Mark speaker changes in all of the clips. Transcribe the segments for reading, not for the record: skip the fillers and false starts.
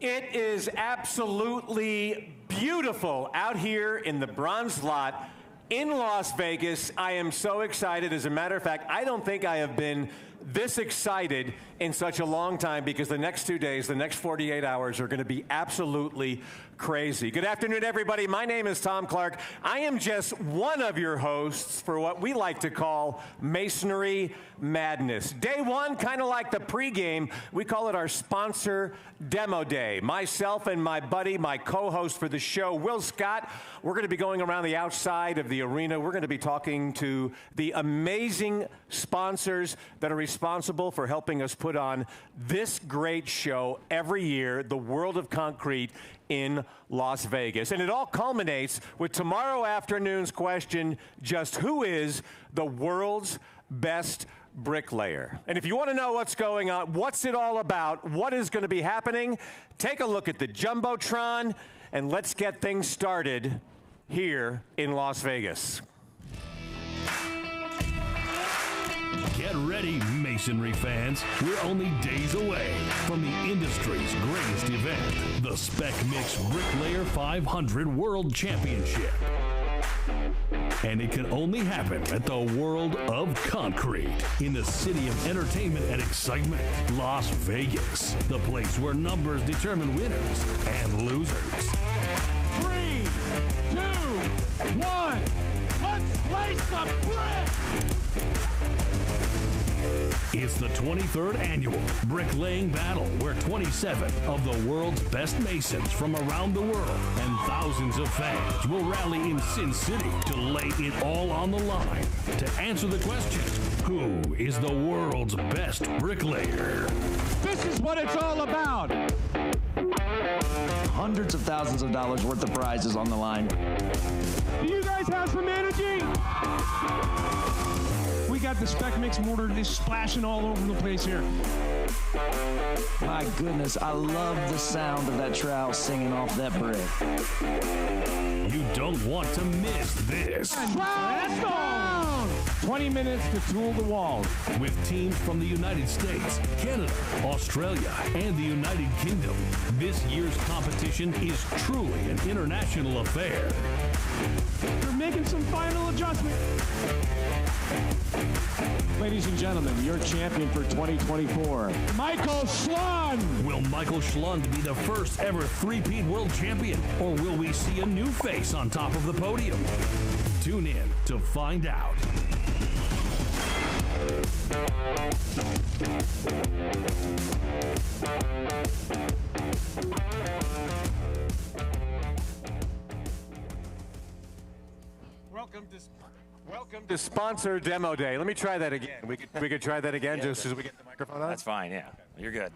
Speaker 1: It is absolutely beautiful out here in the Bronze Lot in Las Vegas. I am so excited. As a matter of fact, I don't think I have been this excited in such a long time, because the next 2 days, the next 48 hours are going to be absolutely crazy. Good afternoon, everybody. My name is Tom Clark. I am just one of your hosts for what we like to call Masonry Madness. Day one, kind of like the pregame, we call it our sponsor demo day. Myself and my buddy, my co-host for the show, Will Scott, we're going to be going around the outside of the arena. We're going to be talking to the amazing sponsors that are responsible for helping us put on this great show every year, the World of Concrete in Las Vegas. And it all culminates with tomorrow afternoon's question, just who is the world's best bricklayer? And if you want to know what's going on, what's it all about, what is going to be happening, take a look at the Jumbotron, and let's get things started here in Las Vegas.
Speaker 2: Get ready, masonry fans. We're only days away from the industry's greatest event, the Spec Mix Bricklayer 500 World Championship. And it can only happen at the World of Concrete, in the city of entertainment and excitement, Las Vegas, the place where numbers determine winners and losers.
Speaker 3: 3, 2, 1, let's place the brick!
Speaker 2: It's the 23rd annual Bricklaying Battle, where 27 of the world's best masons from around the world and thousands of fans will rally in Sin City to lay it all on the line to answer the question, who is the world's best bricklayer?
Speaker 3: This is what it's all about.
Speaker 4: Hundreds of thousands of dollars worth of prizes on the line.
Speaker 3: Do you guys have some energy? We got the Spec Mix mortar just splashing all over the place here.
Speaker 4: My goodness, I love the sound of that trowel singing off that brick.
Speaker 2: You don't want to miss this.
Speaker 3: Let's go! 20 minutes to tool the walls.
Speaker 2: With teams from the United States, Canada, Australia, and the United Kingdom, this year's competition is truly an international affair.
Speaker 3: We're making some final adjustments. Ladies and gentlemen, your champion for 2024, Michael Schlund.
Speaker 2: Will Michael Schlund be the first ever three-peat world champion, or will we see a new face on top of the podium? Tune in to find out.
Speaker 1: Welcome to Sponsor Demo Day. Let me try that again. We could try that again, just as we get the microphone on.
Speaker 5: That's fine, yeah. You're good.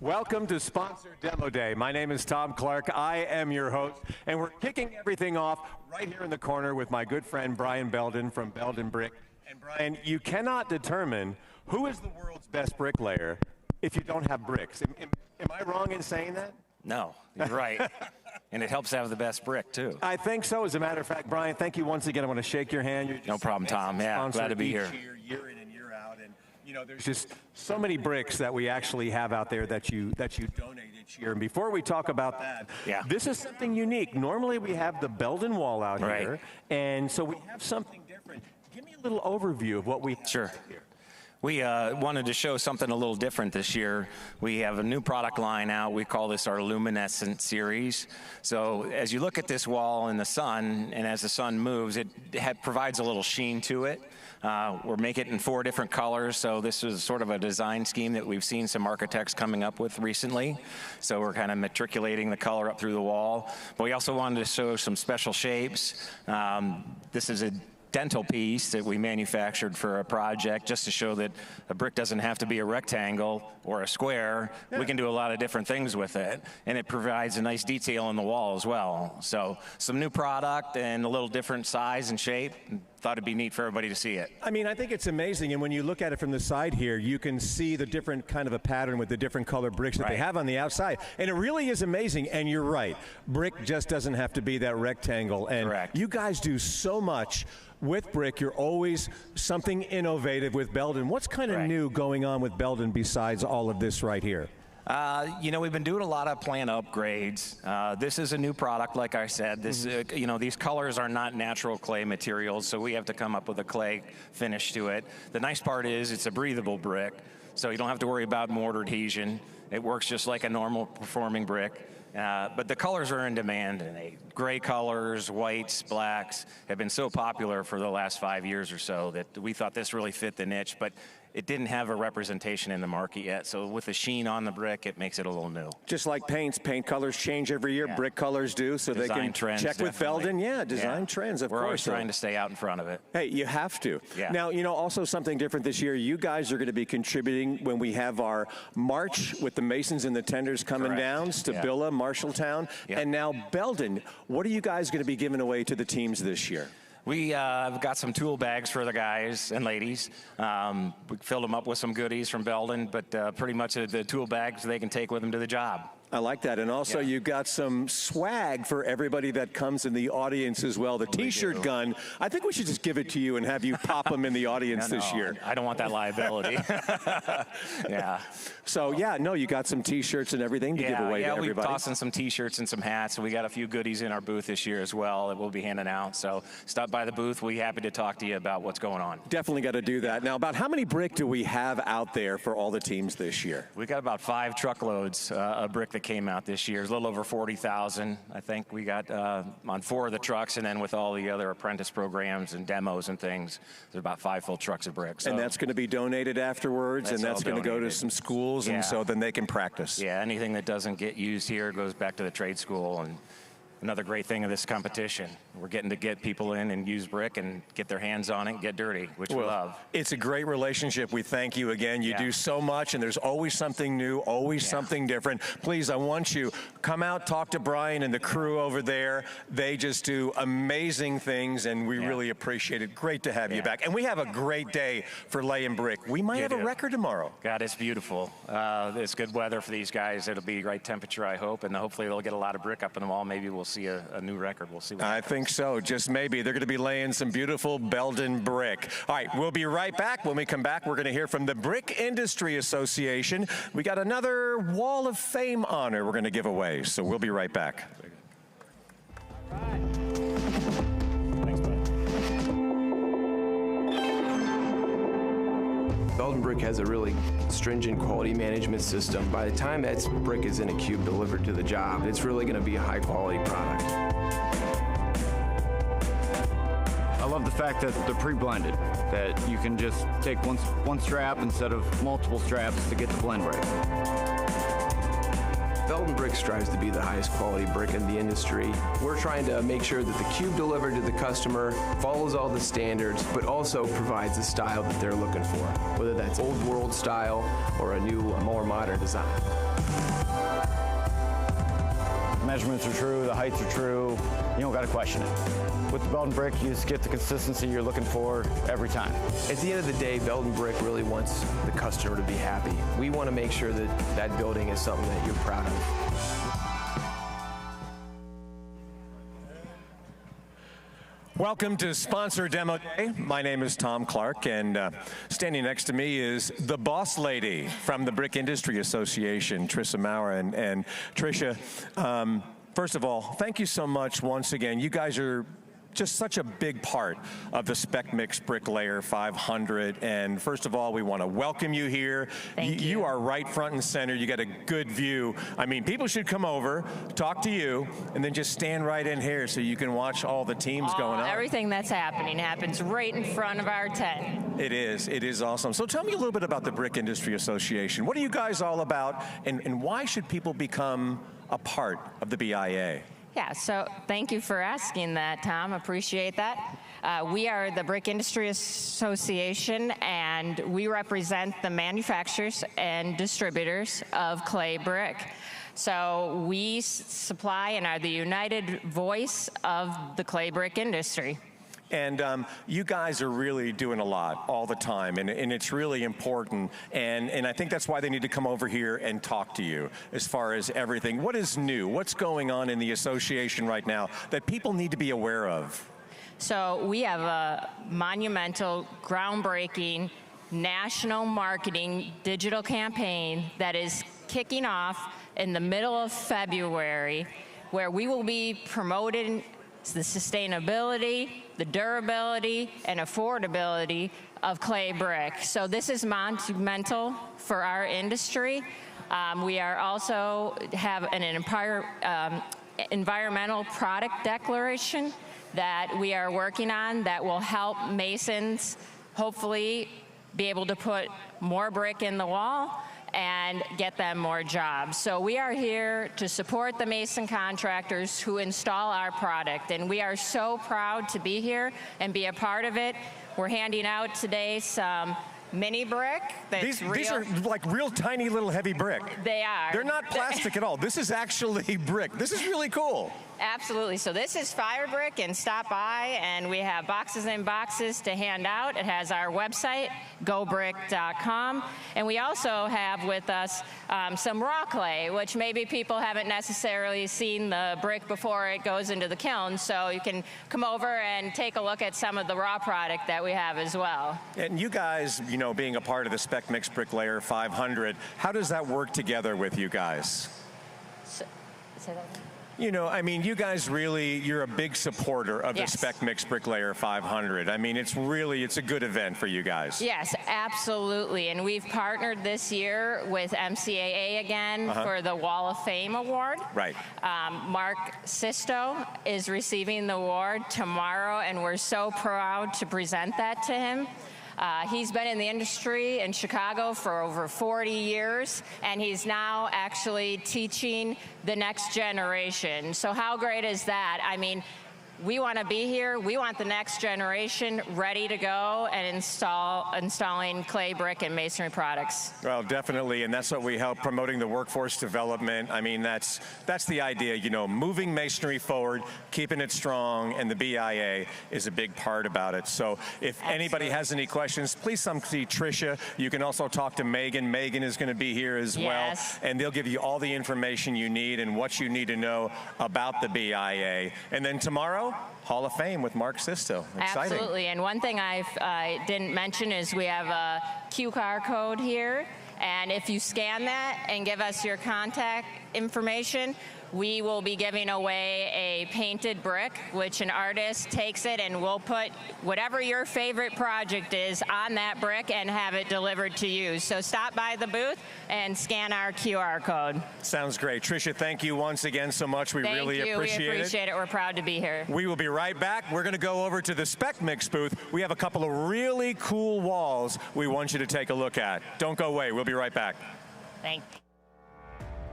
Speaker 1: Welcome to Sponsor Demo Day. My name is Tom Clark. I am your host, and we're kicking everything off right here in the corner with my good friend Brian Belden from Belden Brick. And Brian, you cannot determine who is the world's best bricklayer if you don't have bricks. Am I wrong in saying that?
Speaker 5: No, you're right. And it helps to have the best brick, too.
Speaker 1: I think so. As a matter of fact, Brian, thank you once again. I want to shake your hand. You're just
Speaker 5: no problem, Tom. Yeah, glad to be here.
Speaker 1: Year in and year out. And, you know, there's just so many bricks that we actually have out there that you donate each year. And before we talk about that, this is something unique. Normally we have the Belden wall out here. And so we have something different. Give me a little overview of what we have here.
Speaker 5: We wanted to show something a little different this year. We have a new product line out. We call this our Luminescent series. So as you look at this wall in the sun, and as the sun moves, it provides a little sheen to it. We're making it in 4 different colors, so this is sort of a design scheme that we've seen some architects coming up with recently. So we're kind of matriculating the color up through the wall. But we also wanted to show some special shapes. This is a dental piece that we manufactured for a project just to show that a brick doesn't have to be a rectangle or a square. We can do a lot of different things with it, and it provides a nice detail on the wall as well. So some new product and a little different size and shape. Thought it'd be neat for everybody to see it.
Speaker 1: I mean, I think it's amazing, and when you look at it from the side here, you can see the different kind of a pattern with the different color bricks that they have on the outside, and it really is amazing. And you're right, brick just doesn't have to be that rectangle, and you guys do so much with brick. You're always something innovative with Belden. What's kind of new going on with Belden besides all of this right here?
Speaker 5: You know, we've been doing a lot of plant upgrades. This is a new product, like I said. This, you know, these colors are not natural clay materials, so we have to come up with a clay finish to it. The nice part is it's a breathable brick, so you don't have to worry about mortar adhesion. It works just like a normal performing brick. But the colors are in demand, and gray colors, whites, blacks have been so popular for the last 5 years or so that we thought this really fit the niche. But it didn't have a representation in the market yet. So with the sheen on the brick, it makes it a little new.
Speaker 1: Just like paints, paint colors change every year, brick colors do, so
Speaker 5: design
Speaker 1: they can
Speaker 5: trends,
Speaker 1: check with Belden. Yeah, design trends, of course.
Speaker 5: We're always trying to stay out in front of it.
Speaker 1: Hey, you have to.
Speaker 5: Yeah.
Speaker 1: Now, you know, also something different this year, you guys are going to be contributing when we have our march with the Masons and the Tenders coming down, Stabila, Marshalltown, and now Belden. What are you guys going to be giving away to the teams this year?
Speaker 5: We have got some tool bags for the guys and ladies. We filled them up with some goodies from Belden, but pretty much the tool bags they can take with them to the job.
Speaker 1: I like that. And also you've got some swag for everybody that comes in the audience as well. The T-shirt gun, I think we should just give it to you and have you pop them in the audience this year.
Speaker 5: I don't want that liability.
Speaker 1: So, you got some T-shirts and everything to give away to everybody.
Speaker 5: Yeah, we're tossing some T-shirts and some hats, and we got a few goodies in our booth this year as well that we'll be handing out. So stop by the booth. We'll be happy to talk to you about what's going on.
Speaker 1: Definitely got to do that. Now, about how many brick do we have out there for all the teams this year?
Speaker 5: We got about 5 truckloads of brick that came out this year. It's a little over 40,000, I think we got on 4 of the trucks, and then with all the other apprentice programs and demos and things, there's about 5 full trucks of bricks. So
Speaker 1: and that's going to be donated afterwards, and that's going to go to some schools, and so then they can practice.
Speaker 5: Yeah, anything that doesn't get used here goes back to the trade school. And another great thing of this competition, we're getting to get people in and use brick and get their hands on it and get dirty, which we love.
Speaker 1: It's a great relationship. We thank you again. You do so much, and there's always something new, always something different. Please, I want you, come out, talk to Brian and the crew over there. They just do amazing things, and we really appreciate it. Great to have you back. And we have a great day for laying brick. We might have a record tomorrow.
Speaker 5: God, it's beautiful. It's good weather for these guys. It'll be right temperature, I hope, and hopefully they'll get a lot of brick up in the wall. Maybe we'll see a new record. We'll see.
Speaker 1: I think so. Just maybe. They're going to be laying some beautiful Belden brick. All right, we'll be right back. When we come back, we're going to hear from the Brick Industry Association. We got another Wall of Fame honor we're going to give away, so we'll be right back.
Speaker 3: All right.
Speaker 6: Belden Brick has a really stringent quality management system. By the time that brick is in a cube delivered to the job, it's really going to be a high quality product.
Speaker 7: I love the fact that they're pre-blended, that you can just take one strap instead of multiple straps to get the blend right.
Speaker 6: Belden Brick strives to be the highest quality brick in the industry. We're trying to make sure that the cube delivered to the customer follows all the standards, but also provides the style that they're looking for, whether that's old world style or a new, more modern design.
Speaker 7: Measurements are true, the heights are true, you don't got to question it. With the Belden Brick, you just get the consistency you're looking for every time.
Speaker 6: At the end of the day, Belden Brick really wants the customer to be happy. We want to make sure that that building is something that you're proud of.
Speaker 1: Welcome to Sponsor Demo Day. My name is Tom Clark, and standing next to me is the boss lady from the Brick Industry Association, Tricia Maurer. And Tricia, first of all, thank you so much once again. You guys are just such a big part of the Spec Mix Bricklayer 500. And first of all, we want to welcome you here.
Speaker 8: Thank you.
Speaker 1: You are right front and center. You got a good view. I mean, people should come over, talk to you, and then just stand right in here so you can watch all the teams going on.
Speaker 8: Everything that's happening happens right in front of our tent.
Speaker 1: It is awesome. So tell me a little bit about the Brick Industry Association. What are you guys all about, and why should people become a part of the BIA?
Speaker 8: Yeah, so thank you for asking that, Tom. Appreciate that. We are the Brick Industry Association, and we represent the manufacturers and distributors of clay brick. So we supply and are the united voice of the clay brick industry.
Speaker 1: And you guys are really doing a lot all the time, and it's really important. And I think that's why they need to come over here and talk to you as far as everything. What is new? What's going on in the association right now that people need to be aware of?
Speaker 8: So we have a monumental, groundbreaking, national marketing digital campaign that is kicking off in the middle of February, where we will be promoting the sustainability, the durability, and affordability of clay brick. So this is monumental for our industry. We are also have an environmental product declaration that we are working on that will help masons hopefully be able to put more brick in the wall and get them more jobs. So we are here to support the mason contractors who install our product, and we are so proud to be here and be a part of it. We're handing out today some mini brick.
Speaker 1: These are like real tiny little heavy brick.
Speaker 8: They are.
Speaker 1: They're not plastic at all. This is actually brick. This is really cool.
Speaker 8: Absolutely. So this is fire brick, and stop by, and we have boxes and boxes to hand out. It has our website, gobrick.com, and we also have with us some raw clay, which maybe people haven't necessarily seen the brick before it goes into the kiln, so you can come over and take a look at some of the raw product that we have as well.
Speaker 1: And you guys, you know, being a part of the Spec Mix Bricklayer 500, how does that work together with you guys?
Speaker 8: Say that again?
Speaker 1: You know, I mean, you guys really, you're a big supporter of
Speaker 8: Yes.
Speaker 1: the Spec Mix Bricklayer 500. I mean, it's a good event for you guys.
Speaker 8: Yes, absolutely. And we've partnered this year with MCAA again for the Wall of Fame Award.
Speaker 1: Right.
Speaker 8: Mark Sisto is receiving the award tomorrow, and we're so proud to present that to him. He's been in the industry in Chicago for over 40 years, and he's now actually teaching the next generation. So how great is that? I mean, we want to be here. We want the next generation ready to go and installing clay, brick, and masonry products.
Speaker 1: Well, definitely, and that's what we help, promoting the workforce development. I mean, that's the idea, you know, moving masonry forward, keeping it strong, and the BIA is a big part about it. So if anybody has any questions, please come see Tricia. You can also talk to Megan. Megan is going to be here as well, and they'll give you all the information you need and what you need to know about the BIA. And then tomorrow, Hall of Fame with Mark Sisto. Exciting.
Speaker 8: Absolutely, and one thing I didn't mention is we have a QR code here, and if you scan that and give us your contact information, we will be giving away a painted brick, which an artist takes it and we'll put whatever your favorite project is on that brick and have it delivered to you. So stop by the booth and scan our QR code.
Speaker 1: Sounds great. Tricia, thank you once again so much. We really appreciate it.
Speaker 8: We appreciate it. We're proud to be here.
Speaker 1: We will be right back. We're going to go over to the Spec Mix booth. We have a couple of really cool walls we want you to take a look at. Don't go away. We'll be right back.
Speaker 8: Thank you.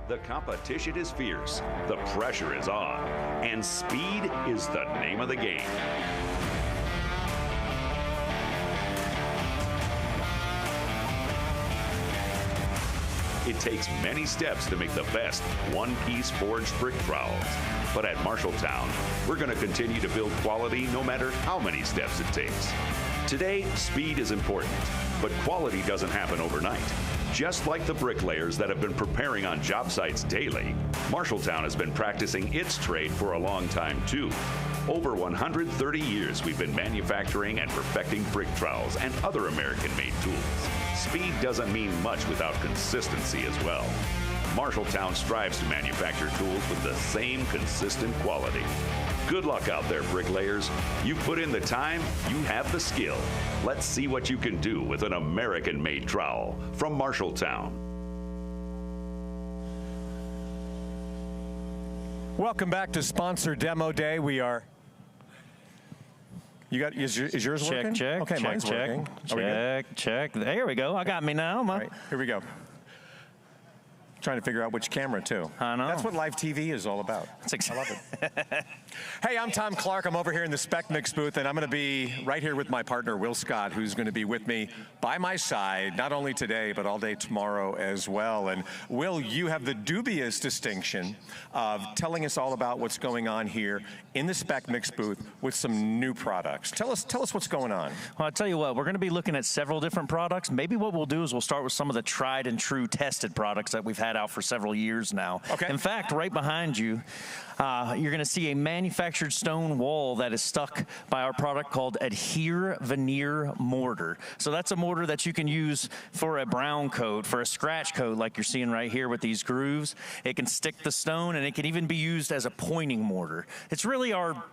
Speaker 9: The competition is fierce, the pressure is on, and speed is the name of the game. It takes many steps to make the best one-piece forged brick trowels. But at Marshalltown, we're going to continue to build quality no matter how many steps it takes. Today, speed is important, but quality doesn't happen overnight. Just like the bricklayers that have been preparing on job sites daily, Marshalltown has been practicing its trade for a long time too. Over 130 years we've been manufacturing and perfecting brick trowels and other American-made tools. Speed doesn't mean much without consistency as well. Marshalltown strives to manufacture tools with the same consistent quality. Good luck out there, bricklayers. You put in the time, you have the skill. Let's see what you can do with an American-made trowel from Marshalltown.
Speaker 1: Welcome back to Sponsor Demo Day. We are... Is yours working?
Speaker 10: Check.
Speaker 1: Okay, mine's working.
Speaker 10: Check. There we go. I got me now.
Speaker 1: All right, here we go. Trying to figure out which camera, too.
Speaker 10: I know.
Speaker 1: That's what live TV is all about. I love it. Hey, I'm Tom Clark. I'm over here in the Spec Mix booth, and I'm going to be right here with my partner, Will Scott, who's going to be with me by my side, not only today, but all day tomorrow as well. And Will, you have the dubious distinction of telling us all about what's going on here in the Spec Mix booth with some new products. Tell us what's going on.
Speaker 10: Well, I'll tell you what, we're going to be looking at several different products. Maybe what we'll do is we'll start with some of the tried and true tested products that we've had that out for several years now.
Speaker 1: Okay.
Speaker 10: In fact, right behind you, you're going to see a manufactured stone wall that is stuck by our product called Adhere Veneer Mortar. So that's a mortar that you can use for a brown coat, for a scratch coat like you're seeing right here with these grooves. It can stick the stone, and it can even be used as a pointing mortar. It's really our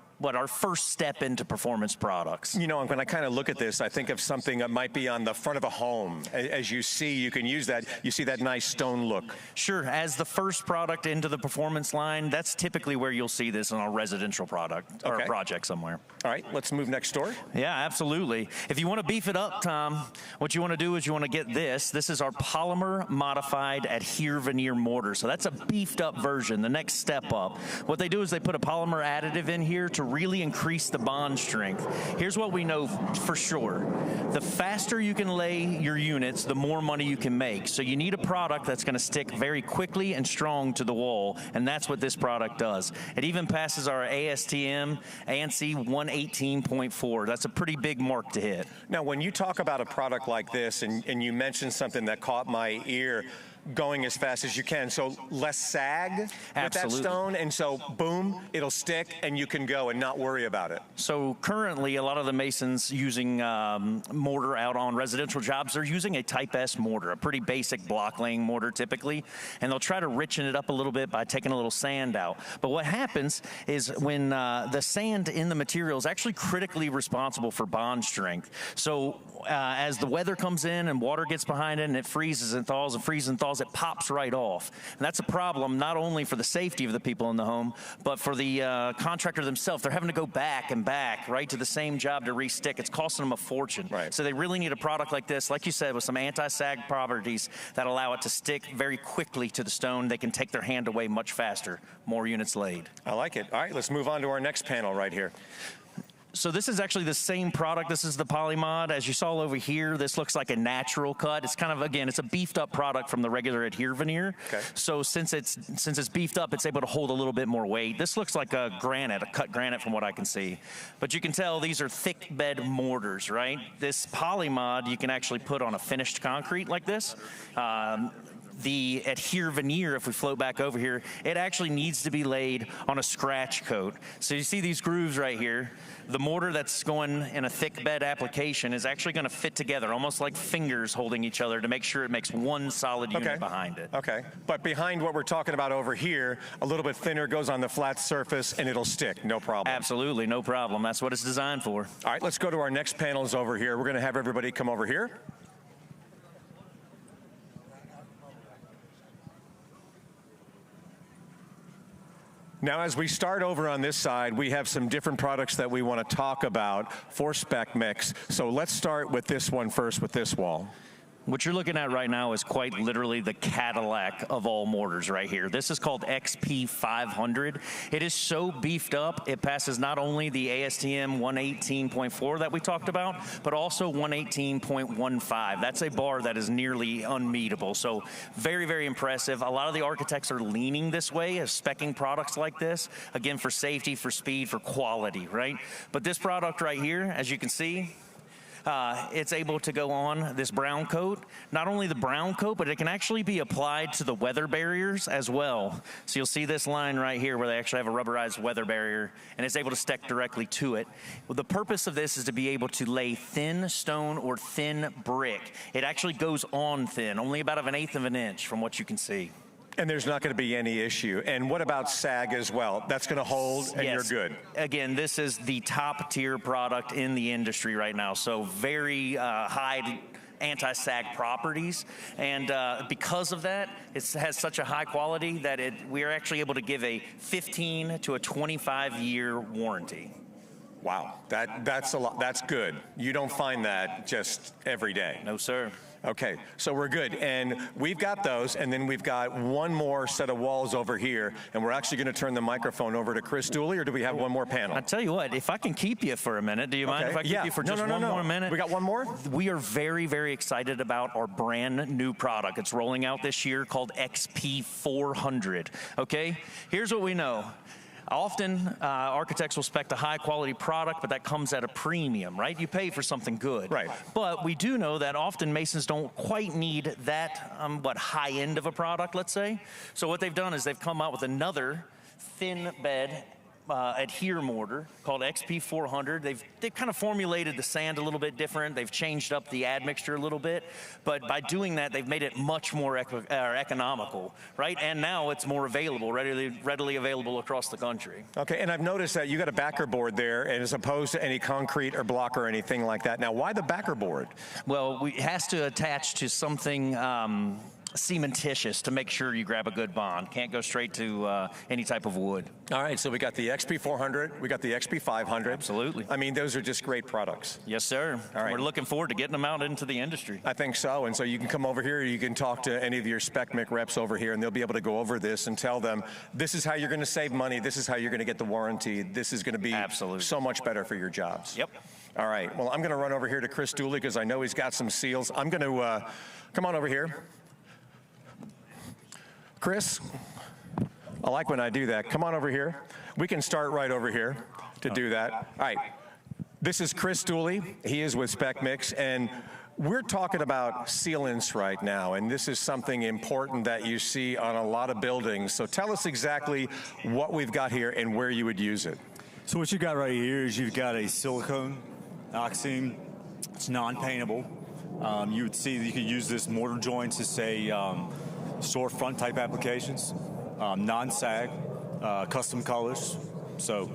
Speaker 10: first step into performance products.
Speaker 1: You know, when I kind of look at this, I think of something that might be on the front of a home. As you see, you can use that. You see that nice stone look.
Speaker 10: Sure, as the first product into the performance line, that's typically where you'll see this on a residential product or a project somewhere.
Speaker 1: All right, let's move next door.
Speaker 10: Yeah, absolutely. If you want to beef it up, Tom, what you want to do is you want to get this. This is our polymer modified Adhere Veneer mortar. So that's a beefed up version, the next step up. What they do is they put a polymer additive in here to really increase the bond strength. Here's what we know for sure. The faster you can lay your units, the more money you can make. So you need a product that's going to stick very quickly and strong to the wall, and that's what this product does. It even passes our ASTM ANSI 118.4. That's a pretty big mark to hit.
Speaker 1: Now, when you talk about a product like this, and you mentioned something that caught my ear, going as fast as you can, so less sag with that stone, and so boom, it'll stick and you can go and not worry about it.
Speaker 10: So currently a lot of the masons using mortar out on residential jobs, they're using a type S mortar, a pretty basic block laying mortar typically, and they'll try to richen it up a little bit by taking a little sand out. But what happens is when the sand in the material is actually critically responsible for bond strength. So as the weather comes in and water gets behind it and it freezes and thaws and freezes and thaws, it pops right off. And that's a problem not only for the safety of the people in the home, but for the contractor themselves. They're having to go back and back, right, to the same job to re-stick. It's costing them a fortune.
Speaker 1: Right.
Speaker 10: So they really need a product like this, like you said, with some anti-sag properties that allow it to stick very quickly to the stone. They can take their hand away much faster, more units laid.
Speaker 1: I like it. All right, let's move on to our next panel right here.
Speaker 10: So this is actually the same product. This is the Polymod. As you saw over here, this looks like a natural cut. It's kind of, again, it's a beefed up product from the regular Adhere veneer.
Speaker 1: Okay.
Speaker 10: So since it's beefed up, it's able to hold a little bit more weight. This looks like a granite, a cut granite from what I can see. But you can tell these are thick bed mortars, right? This Polymod you can actually put on a finished concrete like this. The Adhere veneer, if we float back over here, it actually needs to be laid on a scratch coat. So you see these grooves right here. The mortar that's going in a thick bed application is actually going to fit together, almost like fingers holding each other to make sure it makes one solid unit behind it.
Speaker 1: Okay, but behind what we're talking about over here, a little bit thinner, goes on the flat surface, and it'll stick, no problem.
Speaker 10: Absolutely, no problem. That's what it's designed for.
Speaker 1: All right, let's go to our next panels over here. We're going to have everybody come over here. Now, as we start over on this side, we have some different products that we want to talk about for Spec Mix. So let's start with this one first, with this wall.
Speaker 10: What you're looking at right now is quite literally the Cadillac of all mortars right here. This is called XP 500. It is so beefed up, it passes not only the ASTM 118.4 that we talked about, but also 118.15. That's a bar that is nearly unmeetable. So very, very impressive. A lot of the architects are leaning this way of speccing products like this, again, for safety, for speed, for quality, right? But this product right here, as you can see, it's able to go on this brown coat. Not only the brown coat, but it can actually be applied to the weather barriers as well. So you'll see this line right here where they actually have a rubberized weather barrier, and it's able to stick directly to it. Well, the purpose of this is to be able to lay thin stone or thin brick. It actually goes on thin, only about 1/8 of an inch from what you can see.
Speaker 1: And there's not going to be any issue. And what about sag as well? That's going to hold, and
Speaker 10: yes.
Speaker 1: You're good.
Speaker 10: Again, this is the top tier product in the industry right now. So very high anti-sag properties. And because of that, it has such a high quality that we are actually able to give a 15 to a 25-year warranty.
Speaker 1: Wow, that's a lot. That's good. You don't find that just every day.
Speaker 10: No, sir.
Speaker 1: Okay, so we're good, and we've got those, and then we've got one more set of walls over here, and we're actually going to turn the microphone over to Chris Dooley, or do we have one more panel?
Speaker 10: I'll tell you what, if I can keep you for a minute, do you mind if I keep you for just one more minute?
Speaker 1: We got one more?
Speaker 10: We are very, very excited about our brand new product. It's rolling out this year called XP 400, okay? Here's what we know. Often, architects will spec a high-quality product, but that comes at a premium, right? You pay for something good.
Speaker 1: Right.
Speaker 10: But we do know that often masons don't quite need that, high end of a product, let's say. So what they've done is they've come out with another thin bed adhere mortar called XP400. They've kind of formulated the sand a little bit different. They've changed up the admixture a little bit, but by doing that, they've made it much more economical, right? And now it's more available, readily available across the country.
Speaker 1: Okay, and I've noticed that you got a backer board there, and as opposed to any concrete or block or anything like that. Now, why the backer board?
Speaker 10: Well, it has to attach to something cementitious to make sure you grab a good bond. Can't go straight to any type of wood.
Speaker 1: All right, so we got the XP400, we got the XP500.
Speaker 10: Absolutely.
Speaker 1: I mean, those are just great products.
Speaker 10: Yes, sir.
Speaker 1: All right.
Speaker 10: We're looking forward to getting them out into the industry.
Speaker 1: I think so, and so you can come over here, you can talk to any of your Spec MIC reps over here, and they'll be able to go over this and tell them, this is how you're going to save money, this is how you're going to get the warranty, this is going to be so much better for your jobs.
Speaker 10: Yep.
Speaker 1: All right, well, I'm going to run over here to Chris Dooley because I know he's got some seals. I'm going to, come on over here. Chris, I like when I do that. Come on over here. We can start right over here to do that. All right. This is Chris Dooley. He is with Spec Mix, and we're talking about sealants right now, and this is something important that you see on a lot of buildings. So tell us exactly what we've got here and where you would use it.
Speaker 11: So what you got right here is you've got a silicone oxime. It's non-paintable. You would see that you could use this mortar joints to say storefront type applications, non-sag, custom colors. So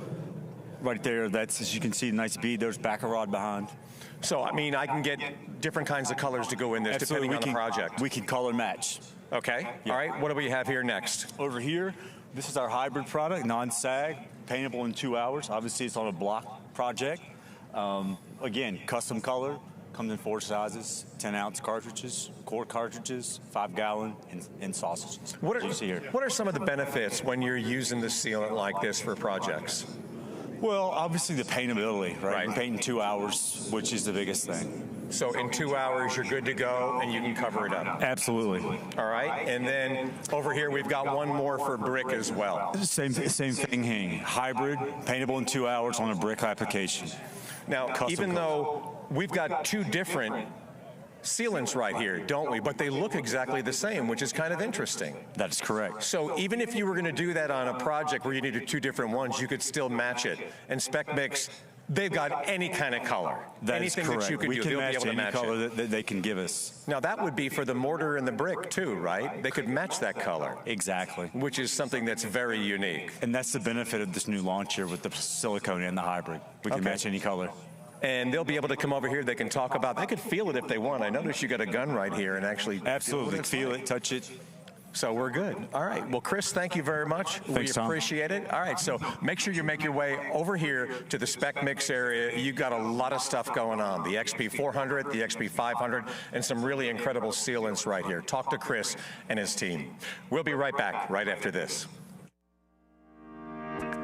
Speaker 11: right there, that's, as you can see, nice bead. There's backer rod behind.
Speaker 1: So, I mean, I can get different kinds of colors to go in this depending on the project.
Speaker 11: We can color match.
Speaker 1: Okay.
Speaker 11: Yeah.
Speaker 1: All right. What do we have here next?
Speaker 11: Over here, this is our hybrid product, non-sag, paintable in 2 hours. Obviously, it's on a block project. Again, custom color. Comes in 4 sizes, 10-ounce cartridges, quart cartridges, 5-gallon, and sausages.
Speaker 1: What are some of the benefits when you're using the sealant like this for projects?
Speaker 11: Well, obviously the paintability, right? You paint in 2 hours, which is the biggest thing.
Speaker 1: So in 2 hours, you're good to go, and you can cover it up.
Speaker 11: Absolutely.
Speaker 1: All right, and then over here, we've got one more for brick as well.
Speaker 11: Same thing, Hing. Hybrid, paintable in 2 hours on a brick application.
Speaker 1: Now, even though we've got two different sealants right here, don't we? But they look exactly the same, which is kind of interesting.
Speaker 11: That's correct.
Speaker 1: So even if you were going to do that on a project where you needed two different ones, you could still match it. And Spec Mix, they've got any kind of color.
Speaker 11: That is correct.
Speaker 1: That you could
Speaker 11: we
Speaker 1: do,
Speaker 11: can
Speaker 1: they'll
Speaker 11: match
Speaker 1: be able to
Speaker 11: any
Speaker 1: match
Speaker 11: color
Speaker 1: it.
Speaker 11: that they can give us.
Speaker 1: Now that would be for the mortar and the brick too, right? They could match that color.
Speaker 11: Exactly.
Speaker 1: Which is something that's very unique.
Speaker 11: And that's the benefit of this new launch here with the silicone and the hybrid. We can match any color.
Speaker 1: And they'll be able to come over here. They can talk about. They could feel it if they want. I noticed you got a gun right here and actually
Speaker 11: absolutely feel it, touch it.
Speaker 1: So we're good. All right. Well, Chris, thank you very much.
Speaker 11: Thanks,
Speaker 1: we appreciate it. All right. So make sure you make your way over here to the Spec Mix area. You've got a lot of stuff going on. The XP400, the XP500, and some really incredible sealants right here. Talk to Chris and his team. We'll be right back right after this.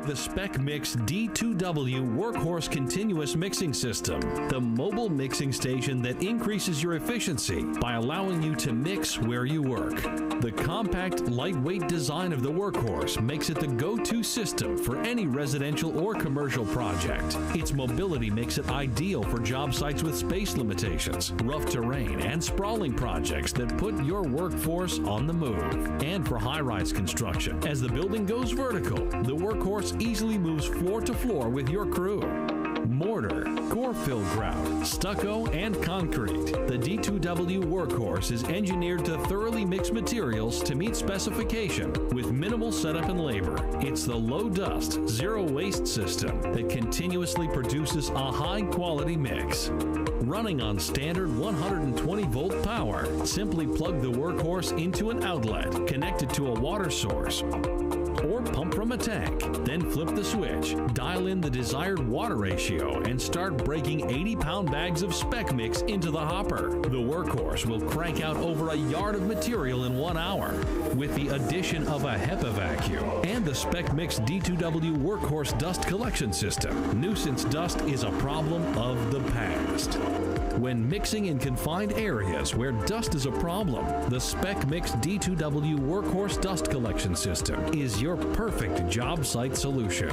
Speaker 2: The Spec Mix D2W Workhorse Continuous Mixing System, the mobile mixing station that increases your efficiency by allowing you to mix where you work. The compact, lightweight design of the Workhorse makes it the go-to system for any residential or commercial project. Its mobility makes it ideal for job sites with space limitations, rough terrain, and sprawling projects that put your workforce on the move. And for high-rise construction, as the building goes vertical, the Workhorse easily moves floor to floor with your crew. Mortar, core-filled grout, stucco, and concrete. The D2W Workhorse is engineered to thoroughly mix materials to meet specification with minimal setup and labor. It's the low-dust, zero-waste system that continuously produces a high-quality mix. Running on standard 120-volt power, simply plug the Workhorse into an outlet connected to a water source or pump from a tank. Then flip the switch, dial in the desired water ratio, and start breaking 80-pound bags of Spec Mix into the hopper. The Workhorse will crank out over a yard of material in 1 hour with the addition of a HEPA vacuum and the Spec Mix D2W Workhorse Dust Collection System. Nuisance dust is a problem of the past. When mixing in confined areas where dust is a problem, the Spec Mix D2W Workhorse Dust Collection System is your perfect job site solution.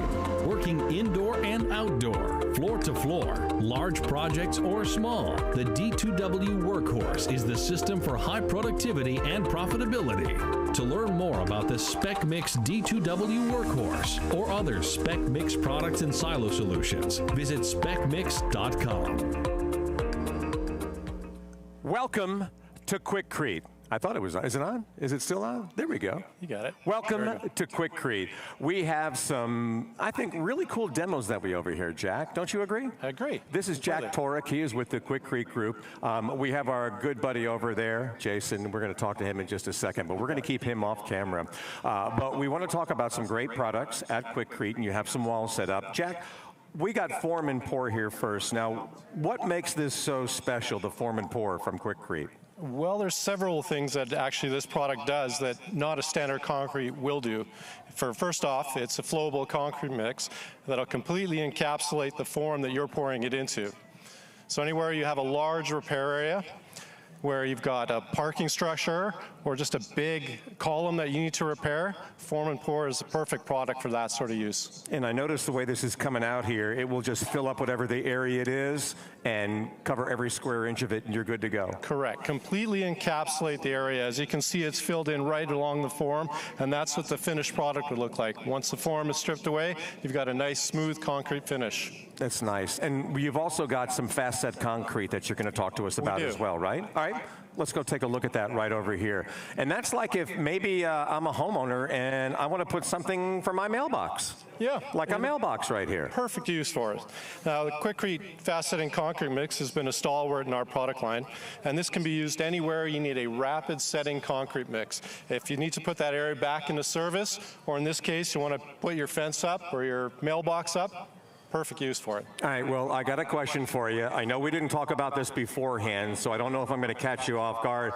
Speaker 2: Working indoor and outdoor, floor to floor, large projects or small, the D2W Workhorse is the system for high productivity and profitability. To learn more about the Spec Mix D2W Workhorse or other Spec Mix products and silo solutions, visit specmix.com.
Speaker 1: Welcome to Quikrete. I thought it was on. Is it on? Is it still on? There we go.
Speaker 12: You got it.
Speaker 1: Welcome to Quikrete. We have some, I think, really cool demos that we over here, Jack. Don't you agree?
Speaker 12: I agree.
Speaker 1: This is Jack Torek. He is with the Quikrete group. We have our good buddy over there, Jason. We're going to talk to him in just a second, but we're going to keep him off camera. But we want to talk about some great products at Quikrete, and you have some walls set up. Jack, we got form and pour here first. Now, what makes this so special, the form and pour from Quikrete?
Speaker 12: Well, there's several things that actually this product does that not a standard concrete will do. First off, it's a flowable concrete mix that'll completely encapsulate the form that you're pouring it into. So anywhere you have a large repair area, where you've got a parking structure or just a big column that you need to repair, Form and Pour is the perfect product for that sort of use.
Speaker 1: And I noticed the way this is coming out here, it will just fill up whatever the area it is and cover every square inch of it, and you're good to go.
Speaker 12: Correct. Completely encapsulate the area. As you can see, it's filled in right along the form, and that's what the finished product would look like. Once the form is stripped away, you've got a nice, smooth concrete finish.
Speaker 1: That's nice. And you've also got some fast set concrete that you're going to talk to us about as well, right? All right. Let's go take a look at that right over here. And that's like if maybe I'm a homeowner and I want to put something for my mailbox.
Speaker 12: Yeah.
Speaker 1: Like a mailbox right here.
Speaker 12: Perfect use for it. Now, the Quikrete fast-setting concrete mix has been a stalwart in our product line, and this can be used anywhere you need a rapid-setting concrete mix. If you need to put that area back into service, or in this case, you want to put your fence up or your mailbox up, perfect use for it.
Speaker 1: All right, well, I got a question for you. I know we didn't talk about this beforehand, so I don't know if I'm going to catch you off guard.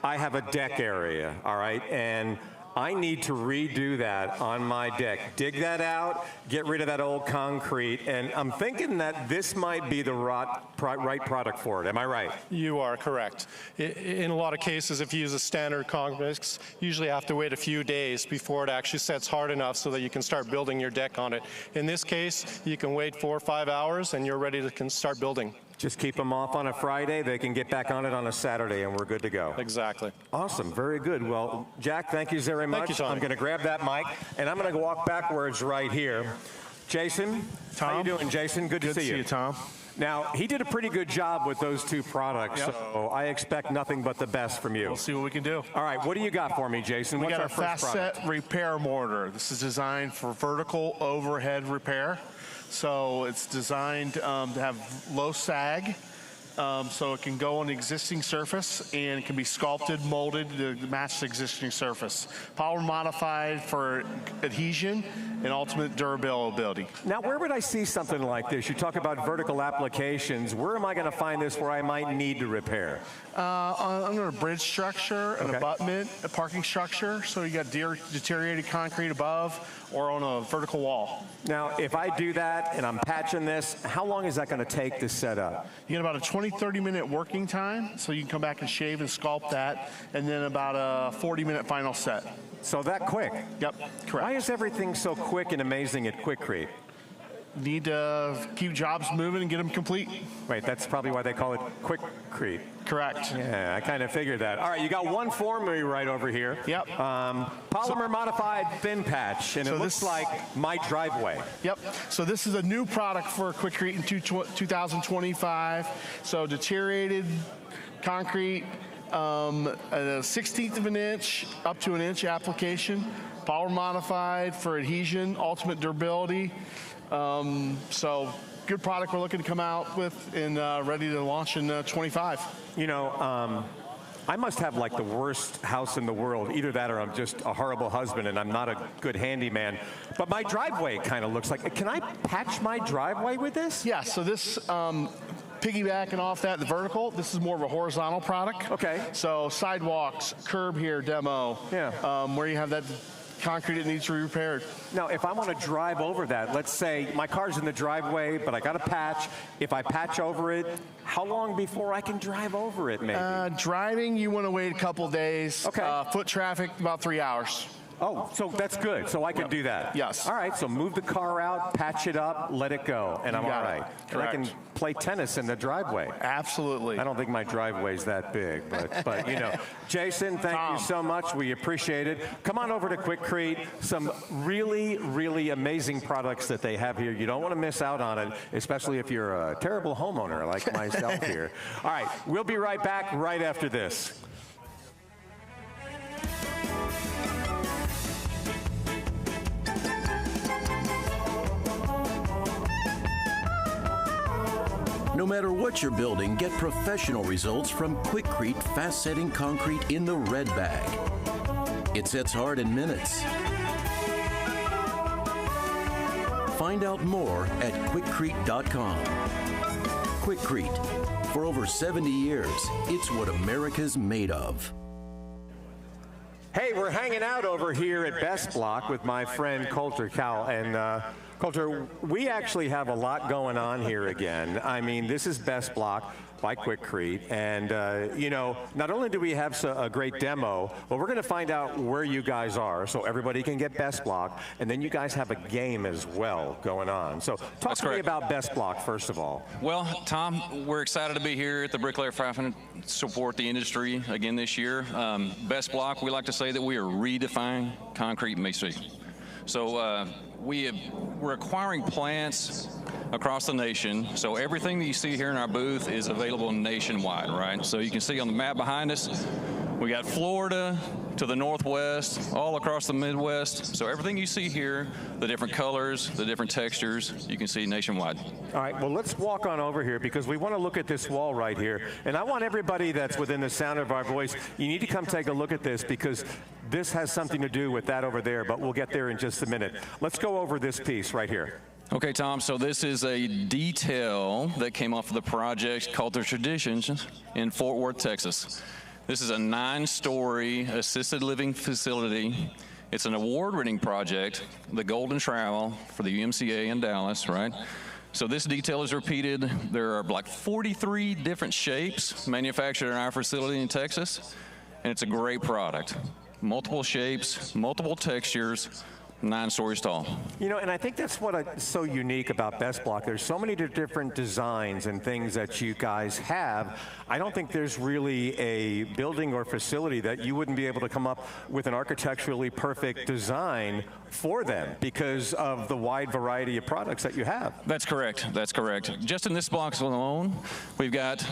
Speaker 1: I have a deck area, all right, and I need to redo that on my deck. Dig that out, get rid of that old concrete, and I'm thinking that this might be the right product for it. Am I right?
Speaker 12: You are correct. In a lot of cases, if you use a standard concrete mix, you usually have to wait a few days before it actually sets hard enough so that you can start building your deck on it. In this case, you can wait 4 or 5 hours and you're ready to start building.
Speaker 1: Just keep them off on a Friday. They can get back on it on a Saturday, and we're good to go.
Speaker 12: Exactly.
Speaker 1: Awesome. Very good. Well, Jack, thank you very much.
Speaker 12: Thank you, Tony.
Speaker 1: I'm going to grab that mic, and I'm going to walk backwards right here. Jason,
Speaker 13: Tom,
Speaker 1: how you doing, Jason? Good to see you.
Speaker 13: Good to see you, Tom.
Speaker 1: Now, he did a pretty good job with those two products,
Speaker 13: Yep.
Speaker 1: so I expect nothing but the best from you.
Speaker 13: We'll see what we can do.
Speaker 1: All right, what do you got for me, Jason?
Speaker 13: We
Speaker 1: What's
Speaker 13: got
Speaker 1: our
Speaker 13: a
Speaker 1: first product?
Speaker 13: fast set repair mortar. This is designed for vertical overhead repair. So it's designed to have low sag. So it can go on the existing surface and it can be sculpted, molded to match the existing surface. Power modified for adhesion and ultimate durability.
Speaker 1: Now, where would I see something like this? You talk about vertical applications. Where am I going to find this where I might need to repair?
Speaker 13: Under a bridge structure, an abutment, a parking structure. So you got deteriorated concrete above or on a vertical wall.
Speaker 1: Now, if I do that and I'm patching this, how long is that going to take to set up?
Speaker 13: You get about a 20-30 minute working time, so you can come back and shave and sculpt that, and then about a 40-minute final set.
Speaker 1: So that quick?
Speaker 13: Yep, correct.
Speaker 1: Why is everything so quick and amazing at Quikrete?
Speaker 13: Need to keep jobs moving and get them complete.
Speaker 1: Wait, that's probably why they call it Quikrete.
Speaker 13: Correct.
Speaker 1: Yeah, I kind of figured that. All right, you got one form right over here.
Speaker 13: Yep.
Speaker 1: Polymer modified thin patch, and it looks like my driveway.
Speaker 13: Yep. So this is a new product for Quikrete in 2025. So deteriorated concrete, a 1/16 of an inch up to an inch application. Power modified for adhesion, ultimate durability. So good product we're looking to come out with and ready to launch in 25.
Speaker 1: You know, I must have like the worst house in the world. Either that or I'm just a horrible husband and I'm not a good handyman. But my driveway kind of looks like, can I patch my driveway with this?
Speaker 13: Yeah, so this, piggybacking off that, the vertical, this is more of a horizontal product.
Speaker 1: Okay.
Speaker 13: So sidewalks, curb here, demo.
Speaker 1: Yeah.
Speaker 13: Where you have that concrete that needs to be repaired.
Speaker 1: Now, if I want to drive over that, let's say my car's in the driveway, but I got a patch. If I patch over it, how long before I can drive over it, maybe?
Speaker 13: Driving, you want to wait a couple days.
Speaker 1: Okay.
Speaker 13: Foot traffic, about 3 hours.
Speaker 1: Oh, so that's good. So I can do that.
Speaker 13: Yes.
Speaker 1: All right. So move the car out, patch it up, let it go, and I'm all right. And I can play tennis in the driveway.
Speaker 13: Absolutely.
Speaker 1: I don't think my driveway's that big, but you know. Jason, thank you so much. We appreciate it. Come on over to Quikrete. Some really, really amazing products that they have here. You don't want to miss out on it, especially if you're a terrible homeowner like myself here. All right. We'll be right back right after this.
Speaker 14: No matter what you're building, get professional results from Quikrete fast setting concrete in the red bag. It sets hard in minutes. Find out more at quikrete.com. Quikrete. For over 70 years, it's what America's made of.
Speaker 1: Hey, we're hanging out over here at Best Block with my friend Coulter Cowell. And Coulter, we actually have a lot going on here again. I mean, this is Best Block by Quikrete. And, you know, not only do we have a great demo, but we're going to find out where you guys are so everybody can get Best Block. And then you guys have a game as well going on. So talk to me about Best Block, first of all.
Speaker 15: Well, Tom, we're excited to be here at the Bricklayer 500 to support the industry again this year. Best Block, we like to say that we are redefining concrete masonry. So we're acquiring plants across the nation. So everything that you see here in our booth is available nationwide, right? So you can see on the map behind us, we got Florida to the northwest, all across the Midwest. So everything you see here, the different colors, the different textures, you can see nationwide.
Speaker 1: All right, well, let's walk on over here because we want to look at this wall right here. And I want everybody that's within the sound of our voice, you need to come take a look at this because this has something to do with that over there, but we'll get there in just a minute. Let's go over this piece right here.
Speaker 15: Okay, Tom, so this is a detail that came off of the project called the Traditions in Fort Worth, Texas. This is a 9-story assisted living facility. It's an award-winning project, the Golden Trowel for the MCAA in Dallas, right? So this detail is repeated. There are like 43 different shapes manufactured in our facility in Texas, and it's a great product. Multiple shapes, multiple textures, 9 stories tall.
Speaker 1: You know, and I think that's what's so unique about Best Block. There's so many different designs and things that you guys have. I don't think there's really a building or facility that you wouldn't be able to come up with an architecturally perfect design for them because of the wide variety of products that you have.
Speaker 15: That's correct. That's correct. Just in this box alone, we've got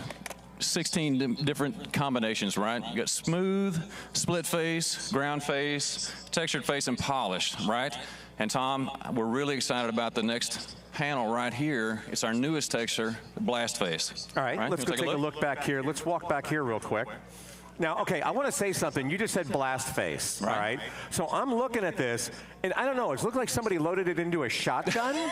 Speaker 15: 16 different combinations, right? You got smooth, split face, ground face, textured face, and polished, right? And Tom, we're really excited about the next panel right here. It's our newest texture, blast face.
Speaker 1: All right, let's go take a look back here. Let's walk back here real quick. Now, okay, I want to say something. You just said blast face, all right? So I'm looking at this, and I don't know, it looks like somebody loaded it into a shotgun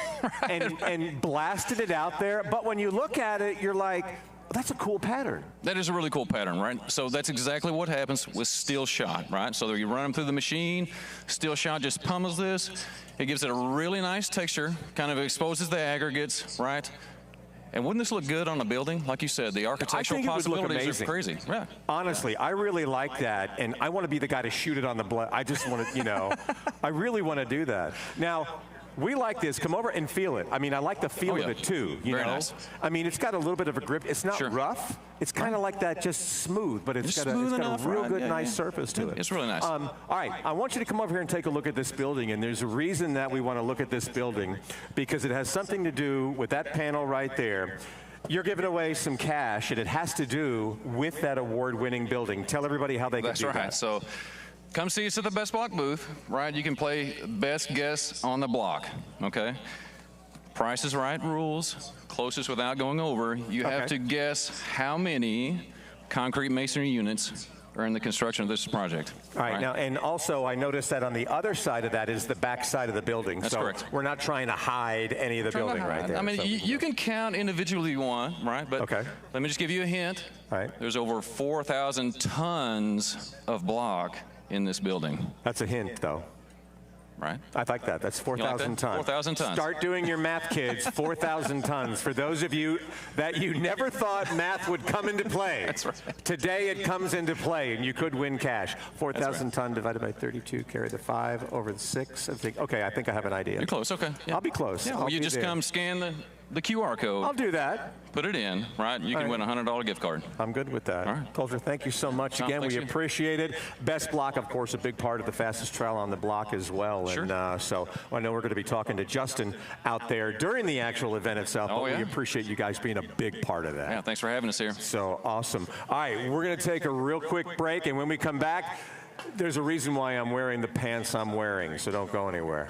Speaker 1: and blasted it out there. But when you look at it, you're like, that's a cool pattern.
Speaker 15: That is a really cool pattern, right? So that's exactly what happens with steel shot, right? So you run them through the machine, steel shot just pummels this. It gives it a really nice texture, kind of exposes the aggregates, right? And wouldn't this look good on a building? Like you said, the architectural possibilities are crazy. Yeah.
Speaker 1: Honestly, I really like that, and I want to be the guy to shoot it on the blood. I just want to, you know, I really want to do that. Now, we like this. Come over and feel it. I mean, I like the feel of it too. You know,
Speaker 15: nice.
Speaker 1: I mean, it's got a little bit of a grip. It's not rough. It's kind of like that, just smooth, but it's got a real good, nice surface to it.
Speaker 15: It's really nice.
Speaker 1: All right, I want you to come over here and take a look at this building, and there's a reason that we want to look at this building because it has something to do with that panel right there. You're giving away some cash, and it has to do with that award-winning building. Tell everybody how they can do that.
Speaker 15: That's right. So come see us at the Best Block booth, right? You can play best guess on the block, okay? Price is Right rules, closest without going over. You have to guess how many concrete masonry units are in the construction of this project.
Speaker 1: All right, now, and also I noticed that on the other side of that is the back side of the building.
Speaker 15: That's correct.
Speaker 1: We're not trying to hide any of the building right there.
Speaker 15: I mean, you can count individually you want, right? But let me just give you a hint.
Speaker 1: All right.
Speaker 15: There's over 4,000 tons of block in this building.
Speaker 1: That's a hint, though.
Speaker 15: right?
Speaker 1: I like that. That's 4,000 tons.
Speaker 15: 4,000 tons.
Speaker 1: Start doing your math, kids. 4,000 tons. For those of you that you never thought math would come into play.
Speaker 15: That's right.
Speaker 1: Today it comes into play, and you could win cash. 4,000 ton divided by 32, carry the 5 over the 6. Okay, I think I have an idea.
Speaker 15: You're close, okay. Yeah.
Speaker 1: I'll be close.
Speaker 15: Yeah, well, you just come scan the QR code.
Speaker 1: I'll do that.
Speaker 15: Put it in, right? You can win a $100 gift card.
Speaker 1: I'm good with that.
Speaker 15: All right.
Speaker 1: Colter, thank you so much.
Speaker 15: Tom,
Speaker 1: again, we
Speaker 15: you.
Speaker 1: appreciate it. Best block, of course, a big part of the fastest trowel on the block as well.
Speaker 15: Sure.
Speaker 1: And so I know we're going to be talking to Justin out there during the actual event itself, but we appreciate you guys being a big part of that.
Speaker 15: Yeah, thanks for having us here.
Speaker 1: So awesome. All right, we're going to take a real quick break, and when we come back, there's a reason why I'm wearing the pants I'm wearing, so don't go anywhere.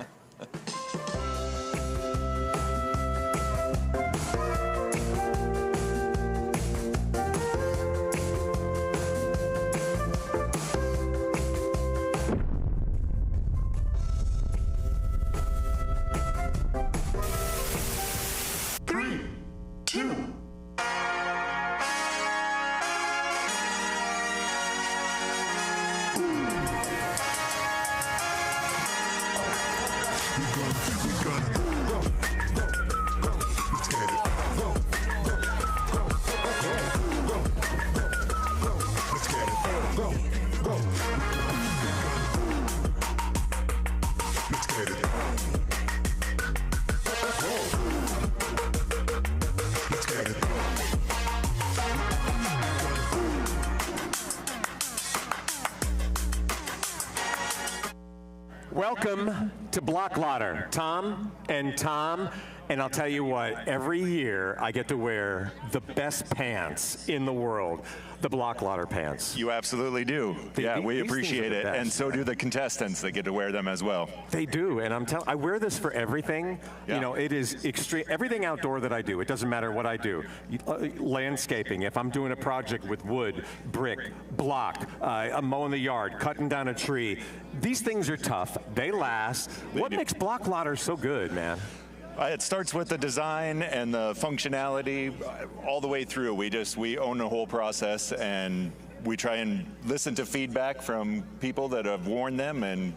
Speaker 1: Welcome to Blåkläder, Tom and Tom. And I'll tell you what, every year I get to wear the best pants in the world, the Blåkläder pants.
Speaker 16: You absolutely do. Yeah, we appreciate it. And so do the contestants that get to wear them as well.
Speaker 1: They do. And I wear this for everything.
Speaker 16: Yeah.
Speaker 1: You know, it is extreme. Everything outdoor that I do, it doesn't matter what I do. Landscaping, if I'm doing a project with wood, brick, block, I'm mowing the yard, cutting down a tree. These things are tough. They last. What makes Blåkläder so good, man?
Speaker 16: It starts with the design and the functionality all the way through. We own the whole process, and we try and listen to feedback from people that have worn them and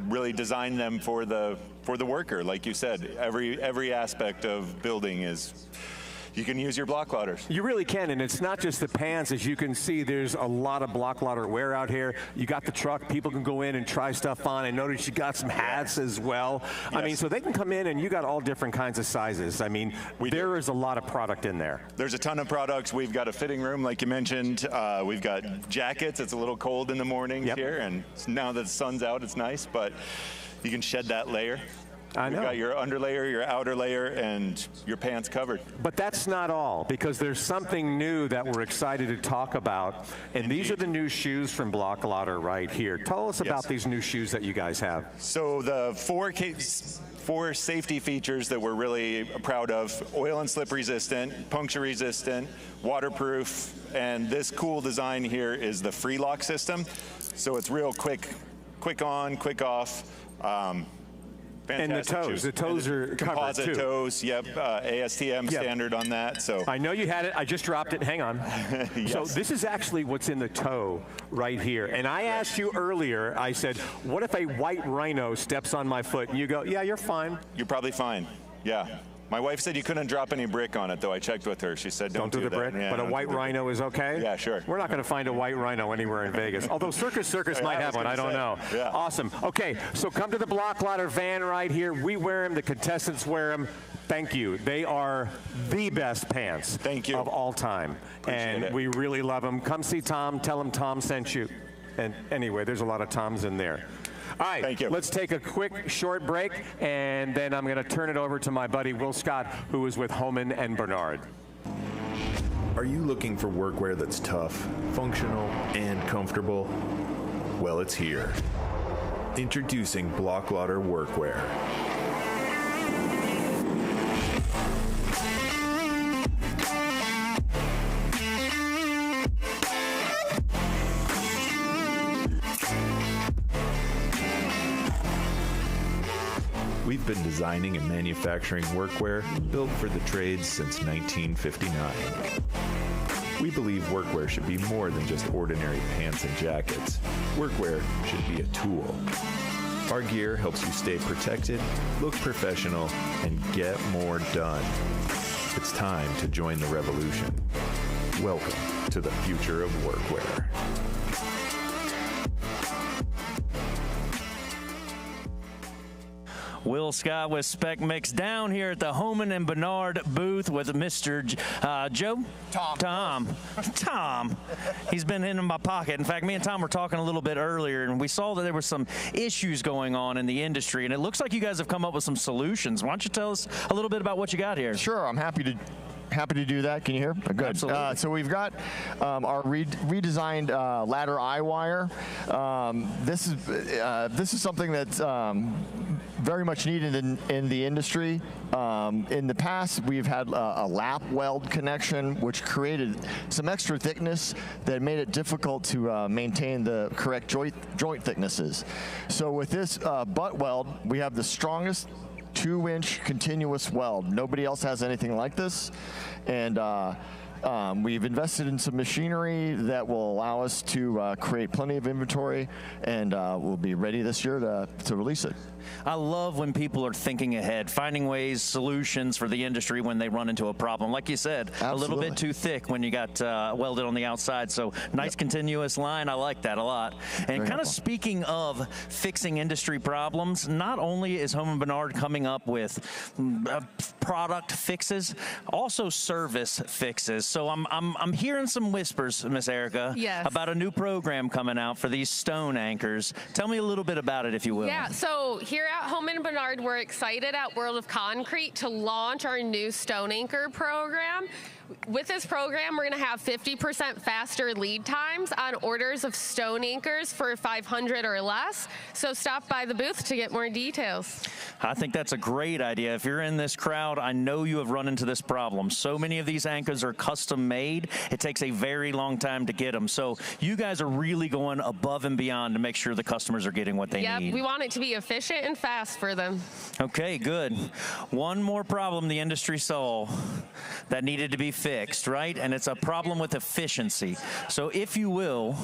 Speaker 16: really design them for the worker. Like you said, every aspect of building is. You can use your Blåkläders.
Speaker 1: You really can, and it's not just the pants. As you can see, there's a lot of Blåkläder wear out here. You got the truck. People can go in and try stuff on. I noticed you got some hats as well. Yes. I mean, so they can come in, and you got all different kinds of sizes. I mean, there is a lot of product in there.
Speaker 16: There's a ton of products. We've got a fitting room, like you mentioned. We've got jackets. It's a little cold in the mornings here, and now that the sun's out, it's nice, but you can shed that layer.
Speaker 1: I know.
Speaker 16: You've got your underlayer, your outer layer, and your pants covered.
Speaker 1: But that's not all, because there's something new that we're excited to talk about. And these are the new shoes from Blåkläder right here. Tell us about these new shoes that you guys have.
Speaker 16: So the four safety features that we're really proud of: oil and slip resistant, puncture resistant, waterproof, and this cool design here is the free lock system. So it's real quick on, quick off.
Speaker 1: And the toes. The toes are
Speaker 16: composite
Speaker 1: covered too.
Speaker 16: Toes. Yep. ASTM standard on that. So
Speaker 1: I know you had it. I just dropped it. Hang on.
Speaker 16: Yes.
Speaker 1: So this is actually what's in the toe right here. And I asked you earlier. I said, "What if a white rhino steps on my foot?" And you go, "Yeah, you're fine."
Speaker 16: You're probably fine. Yeah. My wife said you couldn't drop any brick on it, though. I checked with her. She said, don't
Speaker 1: do the
Speaker 16: that.
Speaker 1: brick,
Speaker 16: Yeah,
Speaker 1: but a white rhino is okay?
Speaker 16: Yeah, sure.
Speaker 1: We're not going to find a white rhino anywhere in Vegas, although Circus might have one. I don't know.
Speaker 16: Yeah.
Speaker 1: Awesome. Okay, so come to the Blåkläder van right here. We wear them. The contestants wear them. Thank you. They are the best pants of all time.
Speaker 16: Appreciate it.
Speaker 1: We really love them. Come see Tom. Tell him Tom sent you. And anyway, there's a lot of Toms in there. All right,
Speaker 16: thank you.
Speaker 1: Let's take a quick short break, and then I'm going to turn it over to my buddy Will Scott, who is with Hohmann and Barnard.
Speaker 17: Are you looking for workwear that's tough, functional, and comfortable? Well, it's here. Introducing Blåkläder Workwear. We've been designing and manufacturing workwear built for the trades since 1959. We believe workwear should be more than just ordinary pants and jackets. Workwear should be a tool. Our gear helps you stay protected, look professional, and get more done. It's time to join the revolution. Welcome to the future of workwear.
Speaker 10: Will Scott with Spec Mix down here at the Hohmann Barnard booth with Mr. Joe? Tom. He's been in my pocket. In fact, me and Tom were talking a little bit earlier, and we saw that there were some issues going on in the industry, and it looks like you guys have come up with some solutions. Why don't you tell us a little bit about what you got here?
Speaker 18: Sure, I'm happy to do that. Can you hear? Good.
Speaker 10: Absolutely.
Speaker 18: So we've got our redesigned ladder eye wire. This is something that's very much needed in the industry. In the past, we've had a lap weld connection, which created some extra thickness that made it difficult to maintain the correct joint thicknesses. So with this butt weld, we have the strongest 2-inch continuous weld. Nobody else has anything like this. And we've invested in some machinery that will allow us to create plenty of inventory, and we'll be ready this year to release it.
Speaker 10: I love when people are thinking ahead, finding ways, solutions for the industry when they run into a problem. Like you said,
Speaker 18: Absolutely.
Speaker 10: A little bit too thick when you got welded on the outside. So nice continuous line. I like that a lot. And kind of speaking of fixing industry problems, not only is Hohmann Barnard coming up with product fixes, also service fixes. So I'm hearing some whispers, Miss Erica, about a new program coming out for these stone anchors. Tell me a little bit about it, if you will.
Speaker 19: Yeah, so here at Hohmann Barnard, we're excited at World of Concrete to launch our new stone anchor program. With this program, we're going to have 50% faster lead times on orders of stone anchors for 500 or less. So stop by the booth to get more details.
Speaker 10: I think that's a great idea. If you're in this crowd, I know you have run into this problem. So many of these anchors are custom made. It takes a very long time to get them. So you guys are really going above and beyond to make sure the customers are getting what they need.
Speaker 19: Yep, we want it to be efficient and fast for them.
Speaker 10: Okay, good. One more problem the industry saw that needed to be fixed, right? And it's a problem with efficiency. So if you will,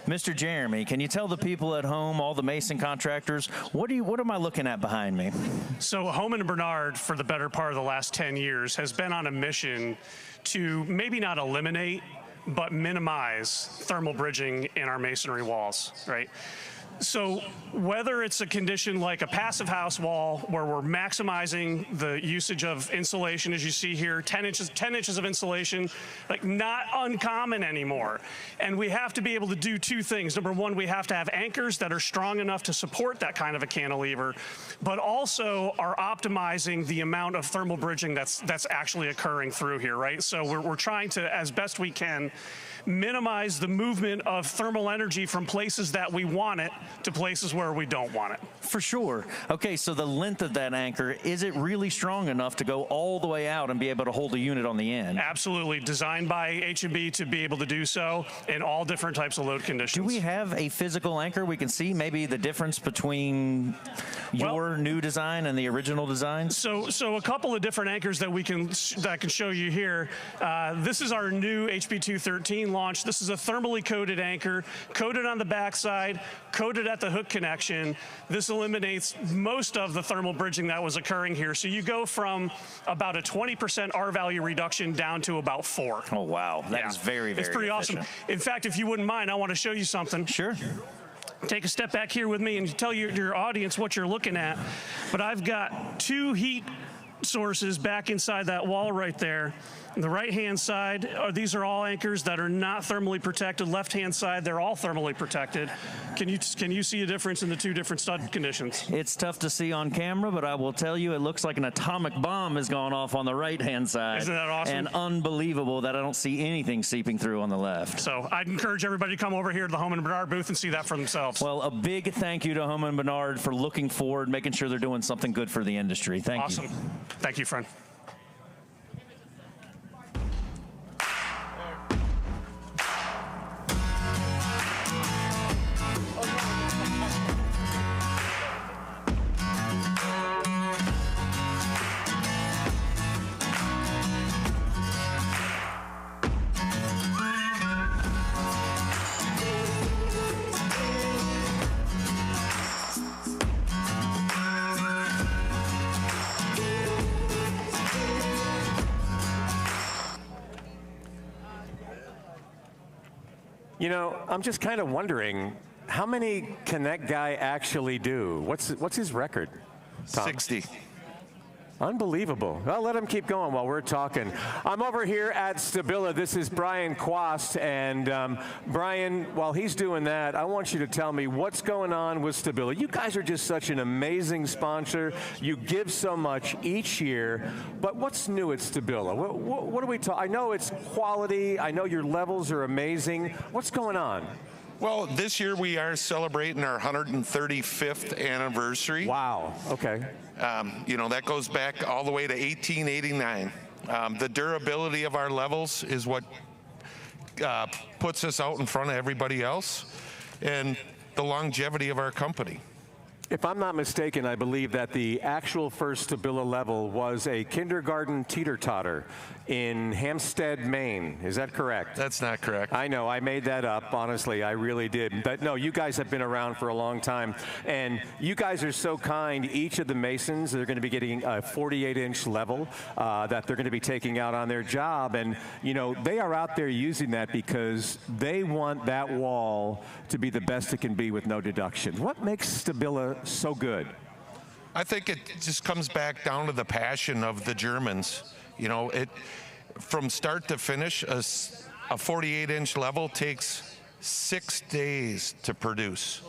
Speaker 10: Mr. Jeremy, can you tell the people at home, all the mason contractors, what am I looking at behind me?
Speaker 20: So Hohmann Barnard, for the better part of the last 10 years, has been on a mission to maybe not eliminate, but minimize thermal bridging in our masonry walls, right? So whether it's a condition like a passive house wall where we're maximizing the usage of insulation, as you see here, 10 inches of insulation, like not uncommon anymore. And we have to be able to do two things. Number one, we have to have anchors that are strong enough to support that kind of a cantilever, but also are optimizing the amount of thermal bridging that's actually occurring through here, right? So we're trying to, as best we can, minimize the movement of thermal energy from places that we want it to places where we don't want it.
Speaker 10: For sure. Okay, so the length of that anchor, is it really strong enough to go all the way out and be able to hold a unit on the end?
Speaker 20: Absolutely. Designed by H&B to be able to do so in all different types of load conditions.
Speaker 10: Do we have a physical anchor we can see maybe the difference between your new design and the original design?
Speaker 20: So a couple of different anchors that I can show you here. This is our new HB213 launch. This is a thermally coated anchor, coated on the backside, coated at the hook connection. This eliminates most of the thermal bridging that was occurring here. So you go from about a 20% R value reduction down to about 4.
Speaker 10: Oh, wow. That is very, very
Speaker 20: It's pretty
Speaker 10: efficient.
Speaker 20: awesome. In fact, if you wouldn't mind, I want to show you something.
Speaker 10: Sure.
Speaker 20: Take a step back here with me and tell your audience what you're looking at. But I've got 2 heat sources back inside that wall right there. On the right-hand side, these are all anchors that are not thermally protected. Left-hand side, they're all thermally protected. Can you see a difference in the 2 different stud conditions?
Speaker 10: It's tough to see on camera, but I will tell you it looks like an atomic bomb has gone off on the right-hand side.
Speaker 20: Isn't that awesome?
Speaker 10: And unbelievable that I don't see anything seeping through on the left.
Speaker 20: So I'd encourage everybody to come over here to the Hohmann Barnard booth and see that for themselves.
Speaker 10: Well, a big thank you to Hohmann Barnard for looking forward, making sure they're doing something good for the industry. Thank you.
Speaker 20: Awesome. Thank you, friend.
Speaker 1: You know, I'm just kind of wondering, how many can that guy actually do? What's his record, Tom?
Speaker 21: 60.
Speaker 1: Unbelievable. Well, let him keep going while we're talking. I'm over here at Stabila. This is Brian Quast. And Brian, while he's doing that, I want you to tell me what's going on with Stabila. You guys are just such an amazing sponsor. You give so much each year. But what's new at Stabila? What are we talking? I know it's quality. I know your levels are amazing. What's going on?
Speaker 21: Well, this year we are celebrating our 135th anniversary.
Speaker 1: Wow. Okay.
Speaker 21: You know, that goes back all the way to 1889. The durability of our levels is what puts us out in front of everybody else, and the longevity of our company.
Speaker 1: If I'm not mistaken, I believe that the actual first Stabila level was a kindergarten teeter-totter in Hampstead, Maine. Is that correct?
Speaker 21: That's not correct.
Speaker 1: I know. I made that up. Honestly, I really did. But no, you guys have been around for a long time. And you guys are so kind. Each of the masons, they're going to be getting a 48-inch level that they're going to be taking out on their job. And, you know, they are out there using that because they want that wall to be the best it can be with no deduction. What makes Stabila so good?
Speaker 21: I think it just comes back down to the passion of the Germans. You know, from start to finish, a 48-inch level takes 6 days to produce.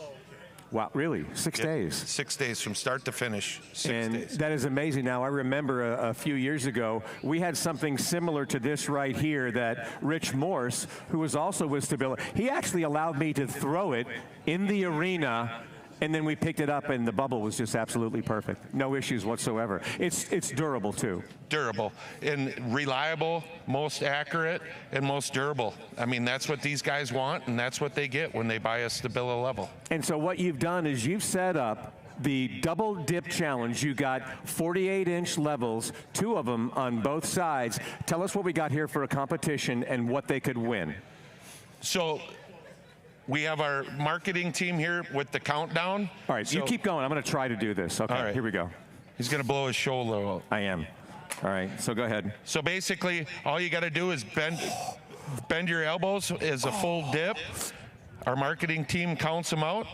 Speaker 1: Wow, really? 6 days?
Speaker 21: 6 days from start to finish. 6 days.
Speaker 1: That is amazing. Now, I remember a few years ago, we had something similar to this right here that Rich Morse, who was also with Stabila, he actually allowed me to throw it in the arena. And then we picked it up, and the bubble was just absolutely perfect. No issues whatsoever. It's durable, too.
Speaker 21: Durable and reliable, most accurate, and most durable. I mean, that's what these guys want, and that's what they get when they buy a Stabila level.
Speaker 1: And so what you've done is you've set up the double dip challenge. You got 48-inch levels, 2 of them on both sides. Tell us what we got here for a competition and what they could win.
Speaker 21: So we have our marketing team here with the countdown.
Speaker 1: All right, you keep going. I'm going to try to do this. Okay, all right. Here we go.
Speaker 21: He's going to blow his shoulder out.
Speaker 1: I am. All right, so go ahead.
Speaker 21: So basically, all you got to do is bend your elbows as a full dip. Our marketing team counts them out.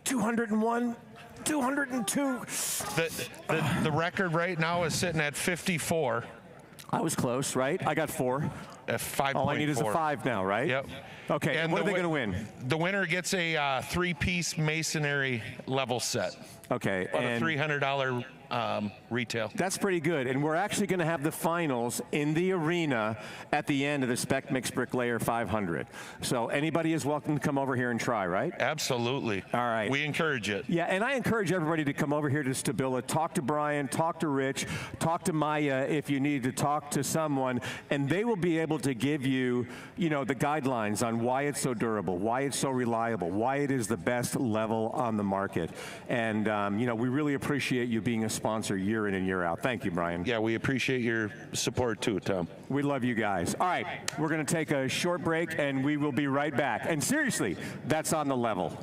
Speaker 1: 201, 202.
Speaker 21: The record right now is sitting at 54.
Speaker 1: I was close, right? I got 4.
Speaker 21: 5.4.
Speaker 1: All I need is a 5 now, right?
Speaker 21: Yep.
Speaker 1: Okay, and what are they going to win?
Speaker 21: The winner gets a 3-piece masonry level set.
Speaker 1: Okay.
Speaker 21: About a $300 retail.
Speaker 1: That's pretty good. And we're actually going to have the finals in the arena at the end of the Spec Mixed Brick Layer 500. So anybody is welcome to come over here and try, right?
Speaker 21: Absolutely.
Speaker 1: All right.
Speaker 21: We encourage it.
Speaker 1: Yeah, and I encourage everybody to come over here to Stabila, talk to Brian, talk to Rich, talk to Maya if you need to talk to someone, and they will be able to give you, you know, the guidelines on why it's so durable, why it's so reliable, why it is the best level on the market. And, you know, we really appreciate you being a sponsor year in and year out. Thank you, Brian.
Speaker 21: Yeah, we appreciate your support too, Tom.
Speaker 1: We love you guys. All right, we're going to take a short break, and we will be right back. And seriously, that's on the level.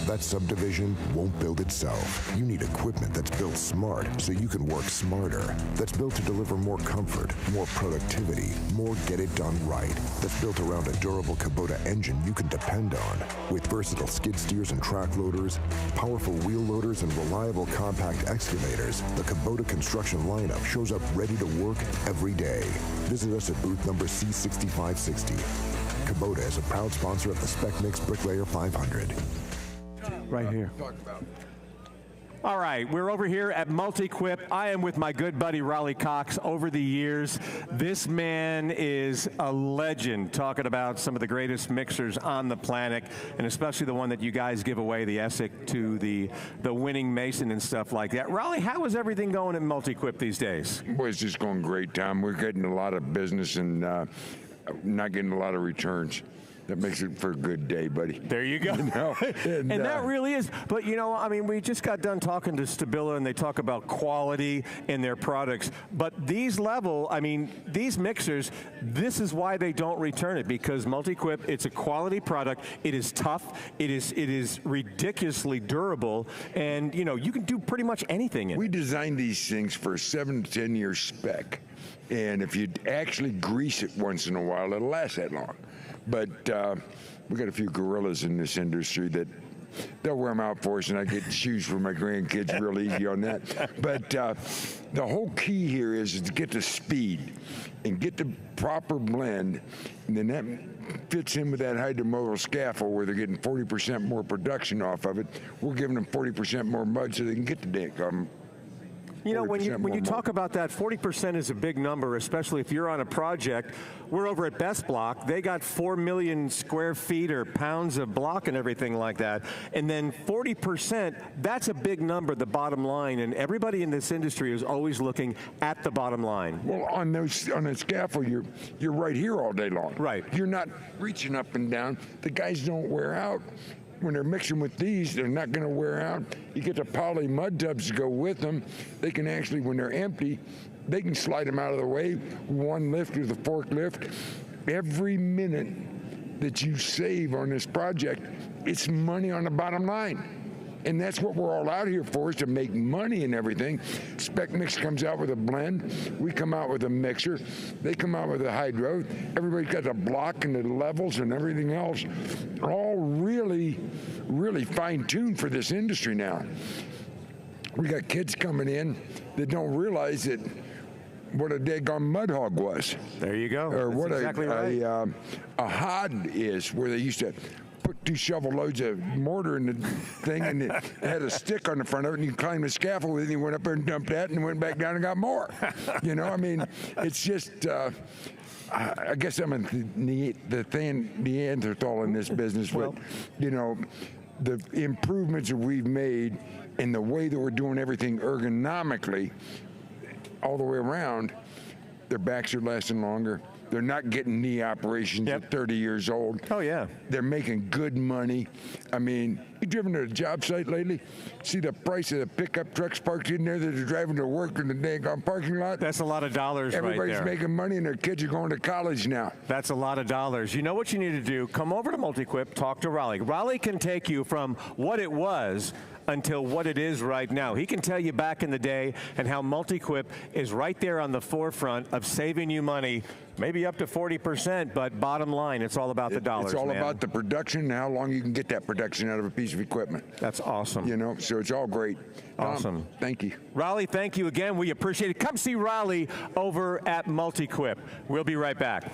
Speaker 22: That subdivision won't build itself. You need equipment that's built smart so you can work smarter. That's built to deliver more comfort, more productivity, more get it done right. That's built around a durable Kubota engine you can depend on. With versatile skid steers and track loaders, powerful wheel loaders, and reliable compact excavators, the Kubota construction lineup shows up ready to work every day. Visit us at booth number C6560. Kubota is a proud sponsor of the Spec Mixed Brick Layer 500.
Speaker 1: Right here. All right, we're over here at Multiquip. I am with my good buddy Raleigh Cox. Over the years, this man is a legend, talking about some of the greatest mixers on the planet, and especially the one that you guys give away, the ESIC, to the winning Mason and stuff like that. Raleigh, how is everything going at Multiquip these days?
Speaker 23: Boy, it's just going great, Tom. We're getting a lot of business and not getting a lot of returns.
Speaker 4: That makes it for a good day, buddy.
Speaker 1: There you go.
Speaker 4: You know?
Speaker 1: And that really is. But, you know, I mean, we just got done talking to Stabila, and they talk about quality in their products. But these these mixers, this is why they don't return it, because Multiquip, it's a quality product. It is tough. It is ridiculously durable. And, you know, you can do pretty much anything in it.
Speaker 4: We designed these things for a 7 to 10 year spec. And if you actually grease it once in a while, it'll last that long. But we got a few gorillas in this industry that they'll wear them out for us, and I get shoes for my grandkids real easy on that. But the whole key here is to get the speed and get the proper blend, and then that fits in with that hydromodal scaffold where they're getting 40% more production off of it. We're giving them 40% more mud so they can get the damn.
Speaker 1: You know, when you talk about that, 40% is a big number, especially if you're on a project. We're over at Best Block. They got 4 million square feet or pounds of block and everything like that. And then 40%, that's a big number, the bottom line. And everybody in this industry is always looking at the bottom line.
Speaker 4: Well, on a scaffold, you're right here all day long.
Speaker 1: Right.
Speaker 4: You're not reaching up and down. The guys don't wear out. When they're mixing with these, they're not going to wear out. You get the poly mud tubs to go with them. They can actually, when they're empty, they can slide them out of the way. One lift with a forklift. Every minute that you save on this project, it's money on the bottom line. And that's what we're all out here for, is to make money and everything. Spec Mix comes out with a blend. We come out with a mixer. They come out with a hydro. Everybody's got the block and the levels and everything else. All really, really fine-tuned for this industry now. We got kids coming in that don't realize that what a daggone mud hog was.
Speaker 1: There you go.
Speaker 4: Or
Speaker 1: that's
Speaker 4: what
Speaker 1: exactly right.
Speaker 4: A hod is, where they used to put 2 shovel loads of mortar in the thing, and it had a stick on the front of it, and you climbed the scaffold with it, and you went up there and dumped that, and went back down and got more. You know, I mean, it's just, I guess I'm a Neanderthal in this business, but, you know, the improvements that we've made in the way that we're doing everything ergonomically all the way around, their backs are lasting longer. They're not getting knee operations at 30 years old.
Speaker 1: Oh, yeah.
Speaker 4: They're making good money. I mean, you driven to a job site lately? See the price of the pickup trucks parked in there that are driving to work in the daggone parking lot?
Speaker 1: That's a lot of dollars right there.
Speaker 4: Everybody's making money, and their kids are going to college now.
Speaker 1: That's a lot of dollars. You know what you need to do? Come over to Multiquip, talk to Raleigh. Raleigh can take you from what it was until what it is right now. He can tell you back in the day and how Multiquip is right there on the forefront of saving you money, maybe up to 40%, but bottom line, it's all about the dollars,
Speaker 4: It's all about the production and how long you can get that production out of a piece of equipment.
Speaker 1: That's awesome.
Speaker 4: You know, so it's all great.
Speaker 1: Awesome.
Speaker 4: Thank you.
Speaker 1: Raleigh, thank you again. We appreciate it. Come see Raleigh over at Multiquip. We'll be right back.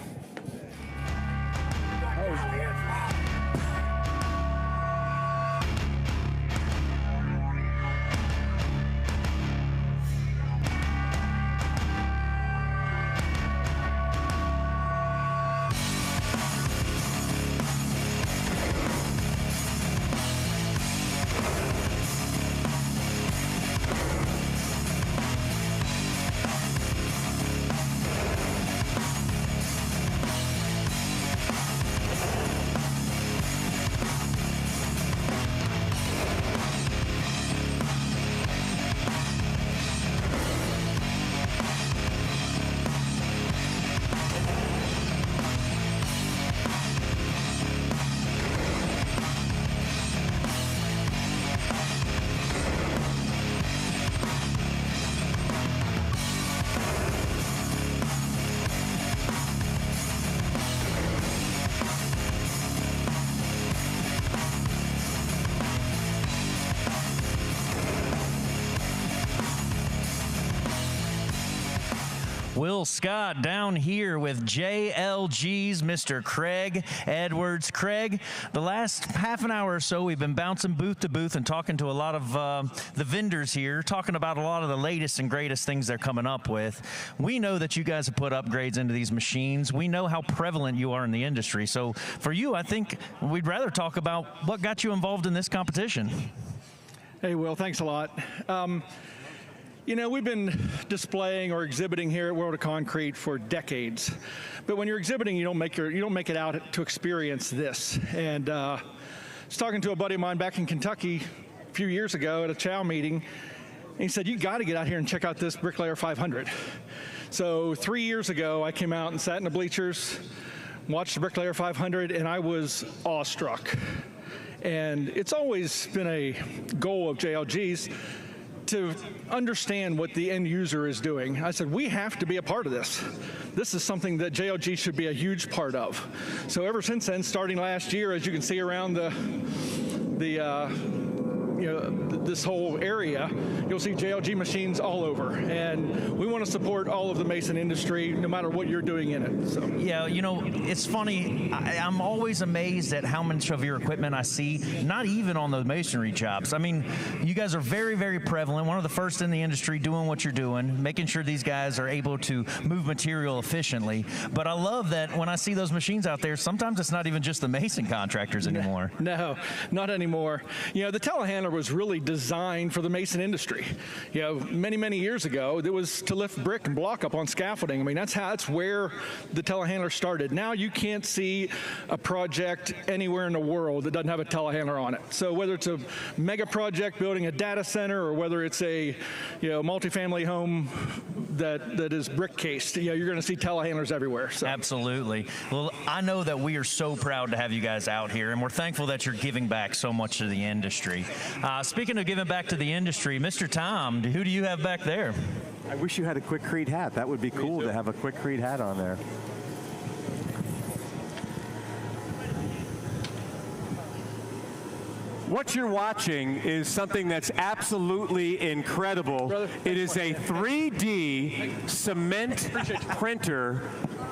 Speaker 10: Will Scott down here with JLG's Mr. Craig Edwards. Craig, the last half an hour or so, we've been bouncing booth to booth and talking to a lot of the vendors here, talking about a lot of the latest and greatest things they're coming up with. We know that you guys have put upgrades into these machines. We know how prevalent you are in the industry. So for you, I think we'd rather talk about what got you involved in this competition.
Speaker 5: Hey, Will, thanks a lot.
Speaker 3: You know, we've been displaying or exhibiting here at World of Concrete for decades, but when you're exhibiting, you don't make it out to experience this. And I was talking to a buddy of mine back in Kentucky a few years ago at a chow meeting, and he said, "You got to get out here and check out this Bricklayer 500." So 3 years ago, I came out and sat in the bleachers, watched the Bricklayer 500, and I was awestruck. And it's always been a goal of JLG's to understand what the end user is doing. I said, we have to be a part of this. This is something that JLG should be a huge part of. So ever since then, starting last year, as you can see around this whole area, you'll see JLG machines all over. And we want to support all of the mason industry, no matter what you're doing in it. So.
Speaker 10: Yeah, you know, it's funny. I'm always amazed at how much of your equipment I see, not even on the masonry jobs. I mean, you guys are very, very prevalent. One of the first in the industry doing what you're doing, making sure these guys are able to move material efficiently. But I love that when I see those machines out there, sometimes it's not even just the mason contractors anymore.
Speaker 3: No, not anymore. You know, the telehandler was really designed for the mason industry. You know, many years ago, it was to lift brick and block up on scaffolding. I mean, that's where the telehandler started. Now you can't see a project anywhere in the world that doesn't have a telehandler on it. So whether it's a mega project building a data center, or whether it's a multifamily home that is brick cased, you're going to see telehandlers everywhere. So.
Speaker 10: Absolutely. Well, I know that we are so proud to have you guys out here, and we're thankful that you're giving back so much to the industry. Speaking of giving back to the industry, Mr. Tom, who do you have back there?
Speaker 1: I wish you had a Quikrete hat. That would be cool to have a Quikrete hat on there. What you're watching is something that's absolutely incredible. It is a 3D cement printer,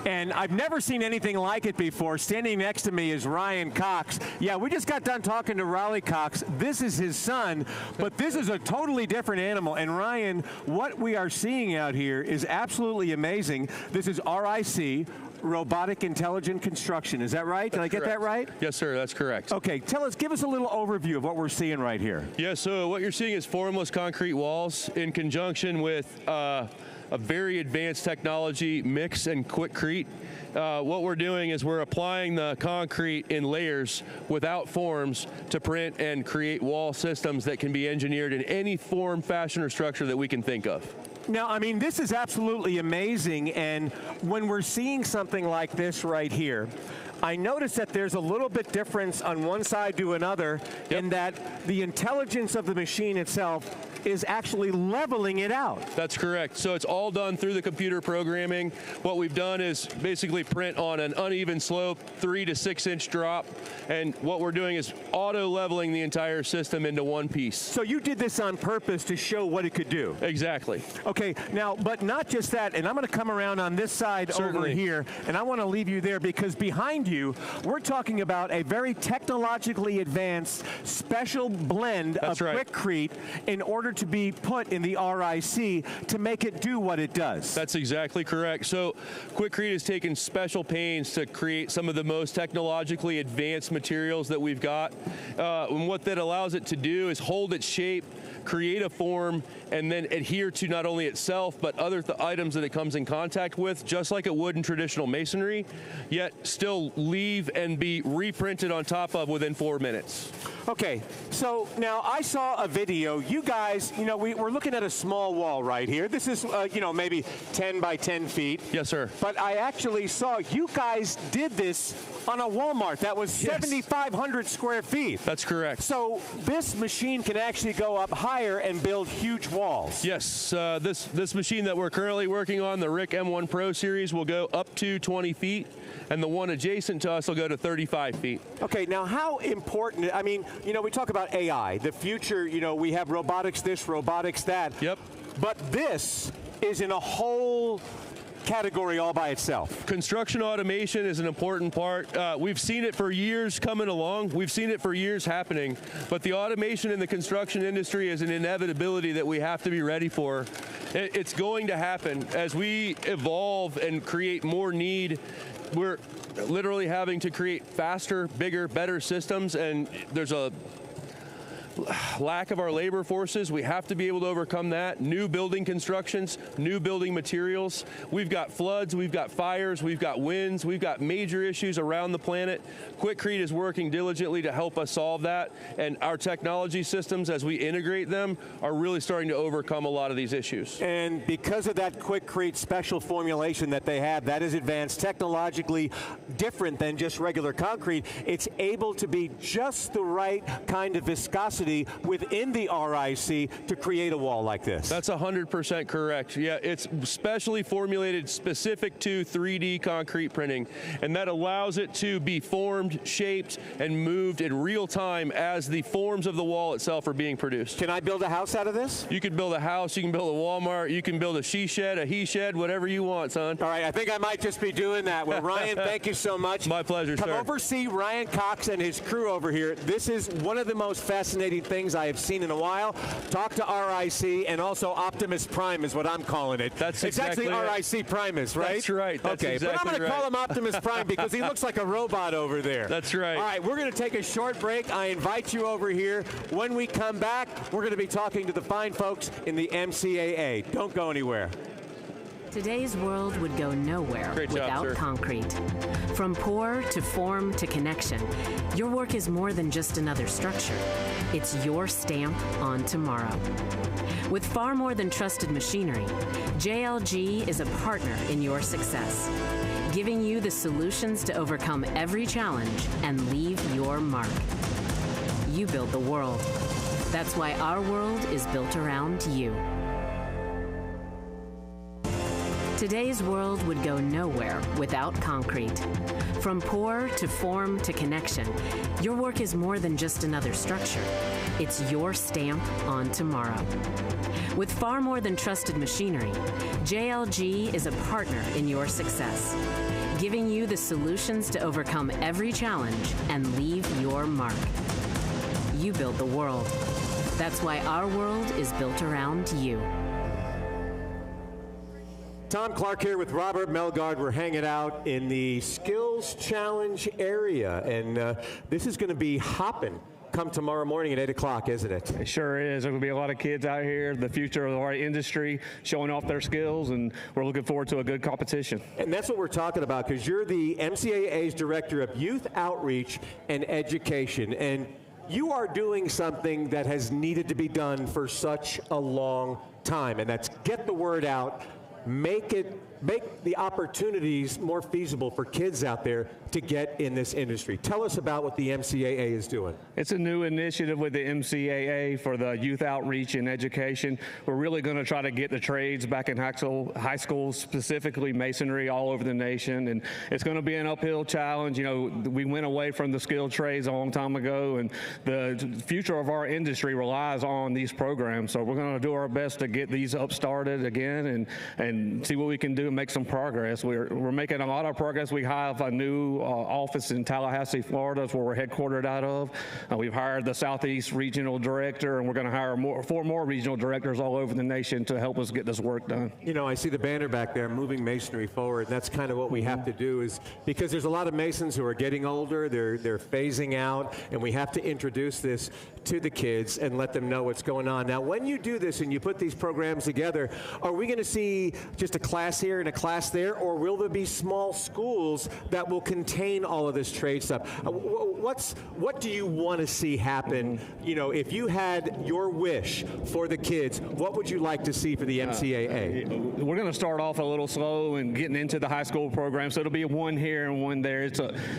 Speaker 1: and I've never seen anything like it before. Standing next to me is Ryan Cox. Yeah, we just got done talking to Raleigh Cox. This is his son, but this is a totally different animal. And Ryan, what we are seeing out here is absolutely amazing. This is RIC, Robotic Intelligent Construction. Is that right? Did I get that right?
Speaker 5: Yes, sir. That's correct.
Speaker 1: Okay. Give us a little overview of what we're seeing right here.
Speaker 5: Yeah, so what you're seeing is formless concrete walls in conjunction with a very advanced technology, Mix and Quikrete. What we're doing is we're applying the concrete in layers without forms to print and create wall systems that can be engineered in any form, fashion, or structure that we can think of.
Speaker 1: Now, I mean, this is absolutely amazing, and when we're seeing something like this right here, I notice that there's a little bit difference on one side to another in that the intelligence of the machine itself is actually leveling it out.
Speaker 5: That's correct. So it's all done through the computer programming. What we've done is basically print on an uneven slope, 3 to 6 inch drop, and what we're doing is auto leveling the entire system into one piece.
Speaker 1: So you did this on purpose to show what it could do?
Speaker 5: Exactly.
Speaker 1: Okay, now, but not just that, and I'm going to come around on this side over here, and I want to leave you there because behind you, we're talking about a very technologically advanced special blend of Quikrete in order to be put in the RIC to make it do what it does.
Speaker 5: That's exactly correct. So Quikrete has taken special pains to create some of the most technologically advanced materials that we've got. And what that allows it to do is hold its shape, create a form, and then adhere to not only itself, but other items that it comes in contact with, just like it would in traditional masonry, yet still leave and be reprinted on top of within 4 minutes.
Speaker 1: Okay, so now I saw a video. You guys, we're looking at a small wall right here. This is, maybe 10 by 10 feet.
Speaker 5: Yes, sir.
Speaker 1: But I actually saw you guys did this on a Walmart that was 7,500 square feet.
Speaker 5: That's correct.
Speaker 1: So this machine can actually go up higher and build huge walls.
Speaker 5: Yes, this machine that we're currently working on, the RIC M1 Pro series, will go up to 20 feet, and the one adjacent to us will go to 35 feet.
Speaker 1: Okay, now how important, I mean, we talk about AI, the future, we have robotics this, robotics that.
Speaker 5: Yep.
Speaker 1: But this is in a whole category all by itself.
Speaker 5: Construction automation is an important part. We've seen it for years coming along. We've seen it for years happening. But the automation in the construction industry is an inevitability that we have to be ready for. It's going to happen. As we evolve and create more need, we're literally having to create faster, bigger, better systems, and there's a lack of our labor forces. We have to be able to overcome that. New building constructions, new building materials. We've got floods, we've got fires, we've got winds, we've got major issues around the planet. Quikrete is working diligently to help us solve that, and our technology systems, as we integrate them, are really starting to overcome a lot of these issues.
Speaker 1: And because of that Quikrete special formulation that they have, that is advanced, technologically different than just regular concrete, it's able to be just the right kind of viscosity within the RIC to create a wall like this.
Speaker 5: That's 100% correct. Yeah, it's specially formulated specific to 3D concrete printing, and that allows it to be formed, shaped, and moved in real time as the forms of the wall itself are being produced.
Speaker 1: Can I build a house out of this?
Speaker 5: You can build a house, you can build a Walmart, you can build a she shed, a he shed, whatever you want, son.
Speaker 1: All right, I think I might just be doing that. Well, Ryan, thank you so much.
Speaker 5: My pleasure,
Speaker 1: Come
Speaker 5: sir.
Speaker 1: over, see Ryan Cox and his crew over here. This is one of the most fascinating things I have seen in a while. Talk to RIC, and also Optimus Prime is what I'm calling it.
Speaker 5: That's
Speaker 1: it's
Speaker 5: exactly
Speaker 1: actually RIC Primus, right?
Speaker 5: That's right. That's
Speaker 1: okay,
Speaker 5: exactly
Speaker 1: but I'm going to
Speaker 5: right.
Speaker 1: call him Optimus Prime because he looks like a robot over there.
Speaker 5: That's right.
Speaker 1: All right, we're going to take a short break. I invite you over here. When we come back, we're going to be talking to the fine folks in the MCAA. Don't go anywhere.
Speaker 6: Today's world would go nowhere without concrete. From pour to form to connection, your work is more than just another structure. It's your stamp on tomorrow. With far more than trusted machinery, JLG is a partner in your success, giving you the solutions to overcome every challenge and leave your mark. You build the world. That's why our world is built around you. Today's world would go nowhere without concrete. From pour to form to connection, your work is more than just another structure. It's your stamp on tomorrow. With far more than trusted machinery, JLG is a partner in your success, giving you the solutions to overcome every challenge and leave your mark. You build the world. That's why our world is built around you.
Speaker 1: Tom Clark here with Robert Melgard. We're hanging out in the Skills Challenge area, and this is going to be hopping come tomorrow morning at 8 o'clock, isn't it?
Speaker 7: It sure is. There will be a lot of kids out here, the future of our industry, showing off their skills, and we're looking forward to a good competition.
Speaker 1: And that's what we're talking about, because you're the MCAA's Director of Youth Outreach and Education, and you are doing something that has needed to be done for such a long time, and that's get the word out, make the opportunities more feasible for kids out there to get in this industry. Tell us about what the MCAA is doing.
Speaker 7: It's a new initiative with the MCAA for the youth outreach and education. We're really going to try to get the trades back in high school, specifically masonry, all over the nation. And it's going to be an uphill challenge. You know, we went away from the skilled trades a long time ago, and the future of our industry relies on these programs. So we're going to do our best to get these up started again and see what we can do and make some progress. We're making a lot of progress. We have a new office in Tallahassee, Florida. That's where we're headquartered out of. We've hired the Southeast Regional Director, and we're going to hire four more regional directors all over the nation to help us get this work done.
Speaker 1: You know, I see the banner back there, moving masonry forward. That's kind of what we have to do, is because there's a lot of masons who are getting older, they're phasing out, and we have to introduce this to the kids and let them know what's going on. Now, when you do this and you put these programs together, are we going to see just a class here and a class there, or will there be small schools that will contain all of this trade stuff? What do you want to see happen? You know, if you had your wish for the kids, what would you like to see for the MCAA?
Speaker 7: We're going to start off a little slow and getting into the high school program, so it'll be one here and one there.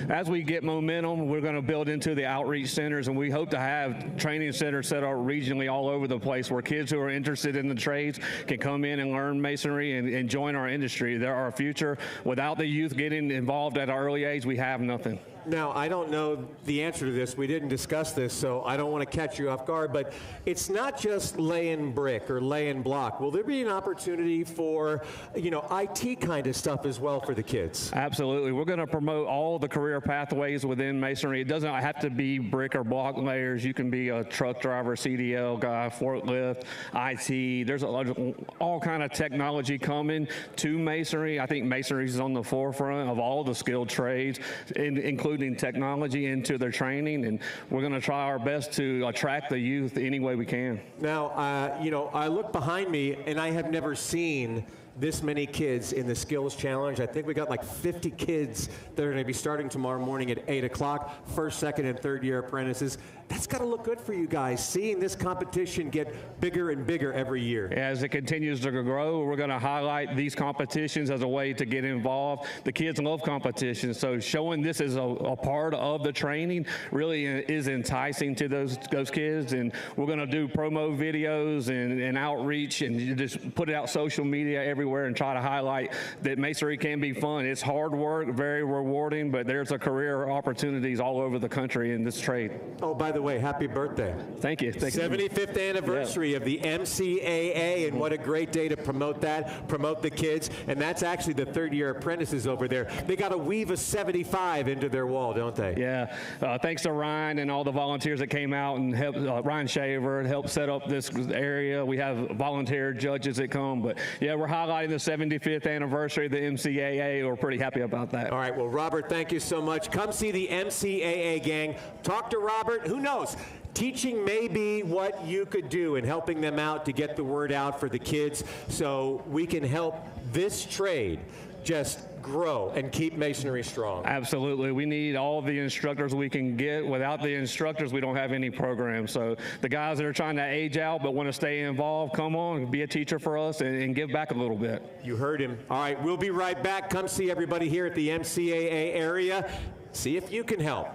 Speaker 7: As we get momentum, we're going to build into the outreach centers, and we hope to have training centers set up regionally all over the place where kids who are interested in the trades can come in and learn masonry and join our industry. They're our future. Without the youth getting involved at an early age, we have nothing.
Speaker 1: Now, I don't know the answer to this. We didn't discuss this, so I don't want to catch you off guard, but it's not just laying brick or laying block. Will there be an opportunity for, you know, IT kind of stuff as well for the kids?
Speaker 7: Absolutely. We're going to promote all the career pathways within masonry. It doesn't have to be brick or block layers. You can be a truck driver, CDL guy, forklift, IT. There's all kind of technology coming to masonry. I think masonry is on the forefront of all the skilled trades, including including technology into their training, and we're going to try our best to attract the youth any way we can.
Speaker 1: Now, you know, I look behind me, and I have never seen this many kids in the Skills Challenge. I think we got like 50 kids that are going to be starting tomorrow morning at 8 o'clock, first, second, and third year apprentices. That's got to look good for you guys, seeing this competition get bigger and bigger every year.
Speaker 7: As it continues to grow, we're going to highlight these competitions as a way to get involved. The kids love competitions, so showing this as a part of the training really is enticing to those kids. And we're going to do promo videos and outreach and just put it out social media everywhere and try to highlight that masonry can be fun. It's hard work, very rewarding, but there's a career opportunities all over the country in this trade.
Speaker 1: Oh, by the way, happy birthday.
Speaker 7: Thank you.
Speaker 1: 75th anniversary of the MCAA, and what a great day to promote that, promote the kids. And that's actually the third year apprentices over there. They got to weave a 75 into their wall, don't they?
Speaker 7: Yeah. Thanks to Ryan and all the volunteers that came out and helped, Ryan Shaver, helped set up this area. We have volunteer judges that come, but yeah, we're highlighting the 75th anniversary of the MCAA. We're pretty happy about that.
Speaker 1: All right, well, Robert, thank you so much. Come see the MCAA gang. Talk to Robert. Who knows? Teaching may be what you could do in helping them out to get the word out for the kids so we can help this trade just grow and keep masonry strong.
Speaker 7: Absolutely. We need all the instructors we can get. Without the instructors, we don't have any program. So the guys that are trying to age out but want to stay involved, come on, be a teacher for us and give back a little bit.
Speaker 1: You heard him. All right, we'll be right back. Come see everybody here at the MCAA area. See if you can help.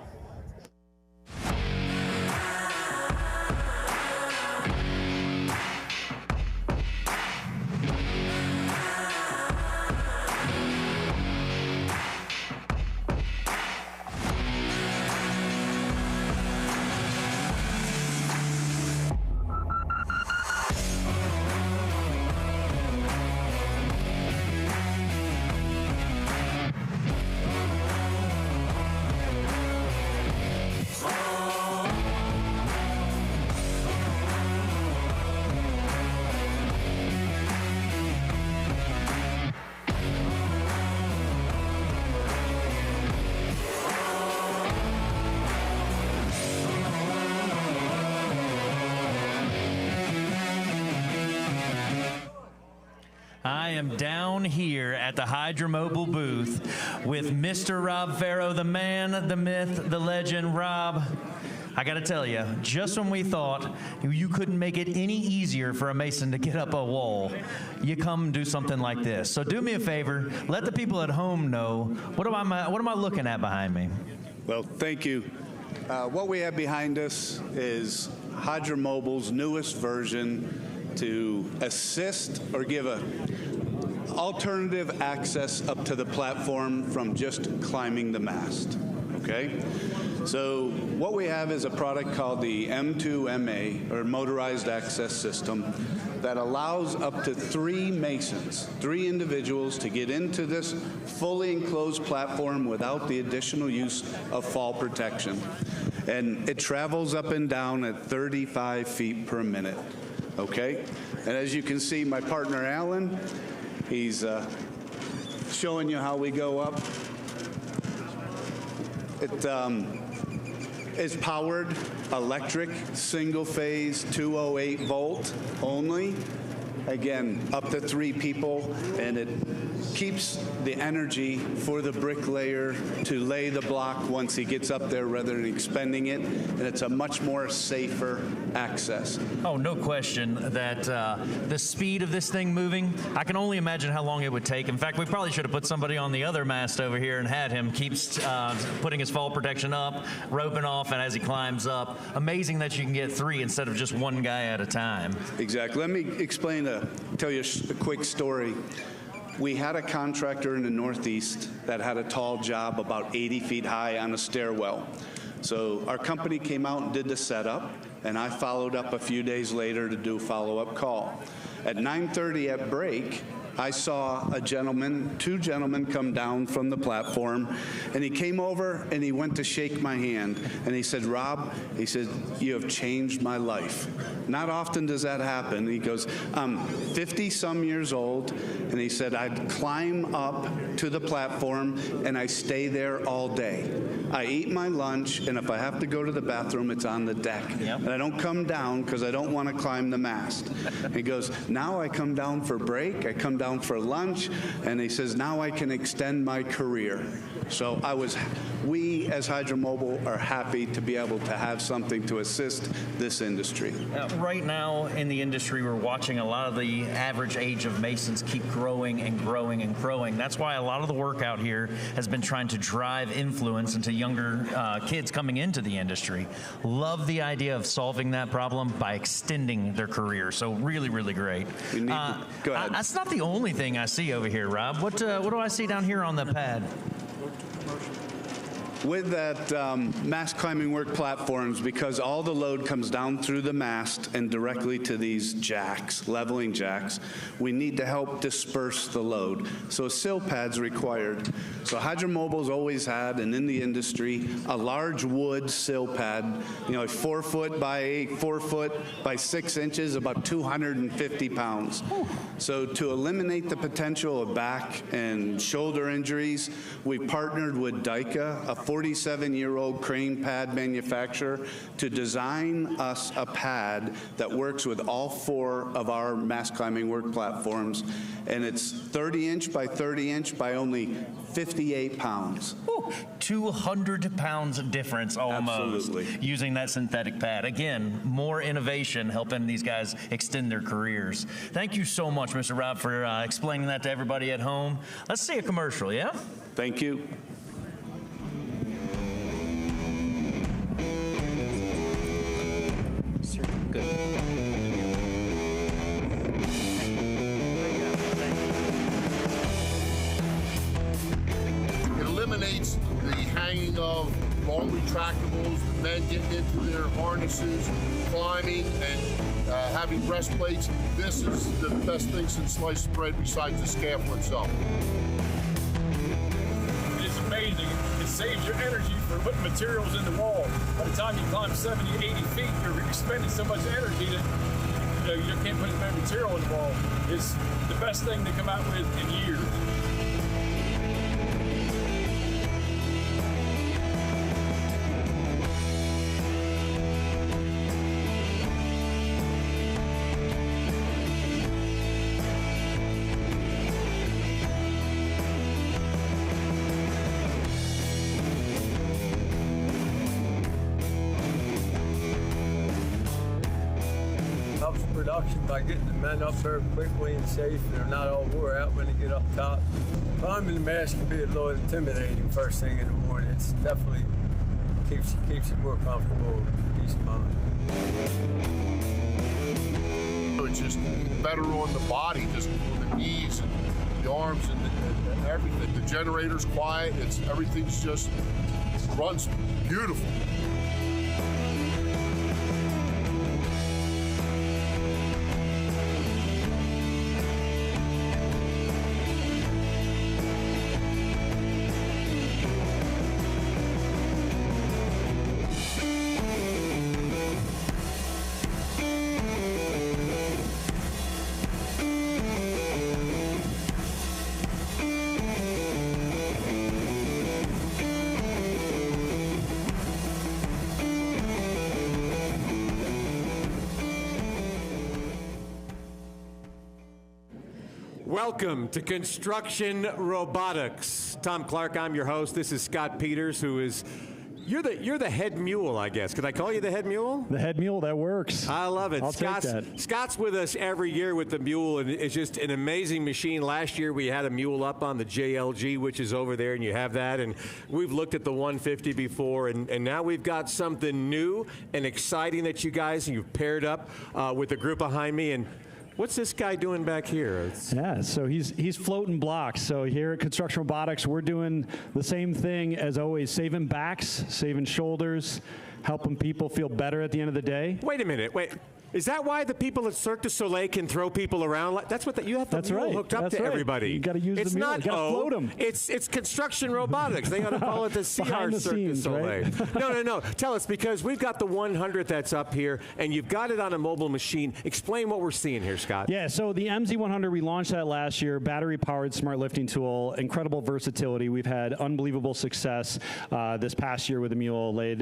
Speaker 10: I am down here at the Hydromobile booth with Mr. Rob Farrow, the man, the myth, the legend. Rob, I got to tell you, just when we thought you couldn't make it any easier for a mason to get up a wall, you come and do something like this. So do me a favor, let the people at home know, what am I looking at behind me?
Speaker 8: Well, thank you. What we have behind us is Hydromobile's newest version to assist or give a alternative access up to the platform from just climbing the mast, okay? So what we have is a product called the M2MA, or Motorized Access System, that allows up to 3 masons, 3 individuals, to get into this fully enclosed platform without the additional use of fall protection. And it travels up and down at 35 feet per minute. Okay, and as you can see, my partner Alan, he's showing you how we go up. It is powered electric, single phase, 208 volt only. Again, up to 3 people, and it keeps the energy for the bricklayer to lay the block once he gets up there rather than expending it, and it's a much more safer access.
Speaker 10: Oh, no question that the speed of this thing moving, I can only imagine how long it would take. In fact, we probably should have put somebody on the other mast over here and had him keep putting his fall protection up, roping off, and as he climbs up. Amazing that you can get 3 instead of just 1 guy at a time.
Speaker 8: Exactly. Let me tell you a quick story. We had a contractor in the Northeast that had a tall job about 80 feet high on a stairwell. So our company came out and did the setup, and I followed up a few days later to do a follow-up call. At 9:30 at break, I saw a gentleman, two gentlemen come down from the platform, and he came over and he went to shake my hand. And he said, Rob, he said, you have changed my life. Not often does that happen. He goes, I'm 50-some years old, and he said, I'd climb up to the platform and I stay there all day. I eat my lunch, and if I have to go to the bathroom, it's on the deck. And I don't come down because I don't want to climb the mast. He goes, now I come down for break, I come down for lunch, and he says, now I can extend my career. So we as Hydromobile are happy to be able to have something to assist this industry.
Speaker 10: Right now in the industry, we're watching a lot of the average age of masons keep growing and growing and growing. That's why a lot of the work out here has been trying to drive influence into younger kids coming into the industry. Love the idea of solving that problem by extending their career. So really, really great.
Speaker 8: Go ahead.
Speaker 10: That's not the only thing I see over here, Rob. What do I see down here on the pad?
Speaker 8: With that mast climbing work platforms, because all the load comes down through the mast and directly to these jacks, leveling jacks, we need to help disperse the load. So sill pads required. So Hydromobile's always had, and in the industry, a large wood sill pad, you know, 4 foot by 4 foot by 6 inches, about 250 pounds. So to eliminate the potential of back and shoulder injuries, we partnered with Dyka, a 47-year-old crane pad manufacturer, to design us a pad that works with all 4 of our mast climbing work platforms, and it's 30-inch by 30-inch by only 58 pounds.
Speaker 10: 200 pounds difference almost.
Speaker 8: Absolutely.
Speaker 10: Using that synthetic pad. Again, more innovation helping these guys extend their careers. Thank you so much, Mr. Rob, for explaining that to everybody at home. Let's see a commercial, yeah?
Speaker 8: Thank you.
Speaker 10: Good.
Speaker 9: It eliminates the hanging of long retractables, the men getting into their harnesses, climbing, and having breastplates. This is the best thing since sliced bread besides the scaffold itself.
Speaker 11: It's amazing. It saves your energy for putting materials in the wall. By the time you climb 70, 80 feet, you're expending so much energy that you can't put as much material in the wall. It's the best thing to come out with in years.
Speaker 23: Production by getting the men up there quickly and safe, and they're not all wore out when they get up top. Climbing the mast can be a little intimidating first thing in the morning. It's definitely keeps you more comfortable, peace of mind.
Speaker 9: It's just better on the body, just on the knees and the arms and everything. The generator's quiet. Everything's just runs beautiful.
Speaker 1: Welcome to Construction Robotics. Tom Clark, I'm your host. This is Scott Peters, who is, you're the head mule, I guess. Could I call you the head mule?
Speaker 24: The head mule, that works.
Speaker 1: I love it.
Speaker 24: I'll take that.
Speaker 1: Scott's with us every year with the mule, and it's just an amazing machine. Last year we had a mule up on the JLG, which is over there, and you have that. And we've looked at the 150 before, and now we've got something new and exciting that you guys, you've paired up with the group behind me. And what's this guy doing back here?
Speaker 24: Yeah, so he's floating blocks. So here at Construction Robotics, we're doing the same thing as always, saving backs, saving shoulders, helping people feel better at the end of the day.
Speaker 1: Wait a minute. Wait. Is that why the people at Cirque du Soleil can throw people around? That's what you have the mule hooked up to everybody.
Speaker 24: You got to use the mule. You got to float them.
Speaker 1: It's construction robotics. They ought to call it the CR Cirque du Soleil. Right? No. Tell us, because we've got the 100 that's up here, and you've got it on a mobile machine. Explain what we're seeing here, Scott.
Speaker 24: Yeah, so the MZ100, we launched that last year, battery-powered smart lifting tool, incredible versatility. We've had unbelievable success this past year with the mule, laid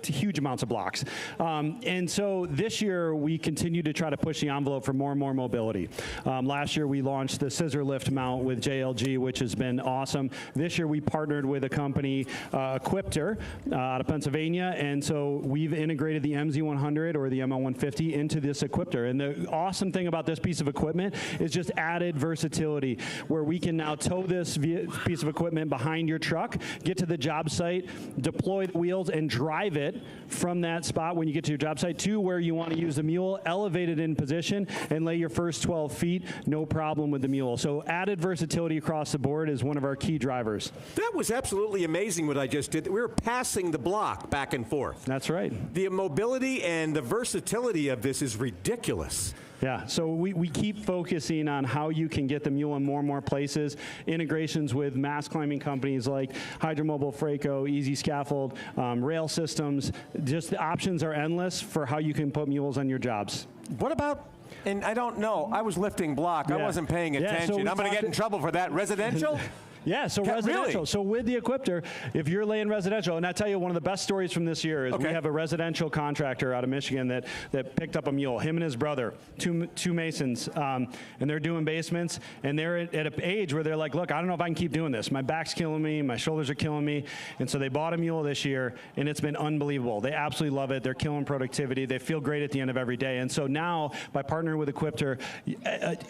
Speaker 24: huge amounts of blocks. And so this year, we continue to try to push the envelope for more and more mobility. Last year, we launched the scissor lift mount with JLG, which has been awesome. This year, we partnered with a company, Quikrete, out of Pennsylvania, and so we've integrated the MZ100 or the ML150 into this Quikrete. And the awesome thing about this piece of equipment is just added versatility, where we can now tow this piece of equipment behind your truck, get to the job site, deploy the wheels, and drive it from that spot when you get to your job site to where you want to use the mule, elevate it in position, and lay your first 12 feet, no problem with the mule. So added versatility across the board is one of our key drivers.
Speaker 1: That was absolutely amazing what I just did. We were passing the block back and forth.
Speaker 24: That's right.
Speaker 1: The mobility and the versatility of this is ridiculous.
Speaker 24: Yeah, so we keep focusing on how you can get the mule in more and more places, integrations with mass climbing companies like Hydromobile, Freco, Easy Scaffold, rail systems. Just the options are endless for how you can put mules on your jobs.
Speaker 1: What about, and I don't know, I was lifting block. I wasn't paying attention.
Speaker 24: So
Speaker 1: I'm going to get in trouble for that. Residential?
Speaker 24: Yeah, so residential.
Speaker 1: Really?
Speaker 24: So with the Quikrete, if you're laying residential, and I tell you, one of the best stories from this year is we have a residential contractor out of Michigan that picked up a mule, him and his brother, two masons, and they're doing basements, and they're at an age where they're like, look, I don't know if I can keep doing this. My back's killing me, my shoulders are killing me, and so they bought a mule this year, and it's been unbelievable. They absolutely love it. They're killing productivity. They feel great at the end of every day, and so now, by partnering with Quikrete,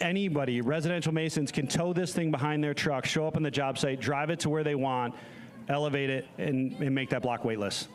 Speaker 24: anybody, residential masons, can tow this thing behind their truck, show up on the job site, drive it to where they want, elevate it, and make that block weightless.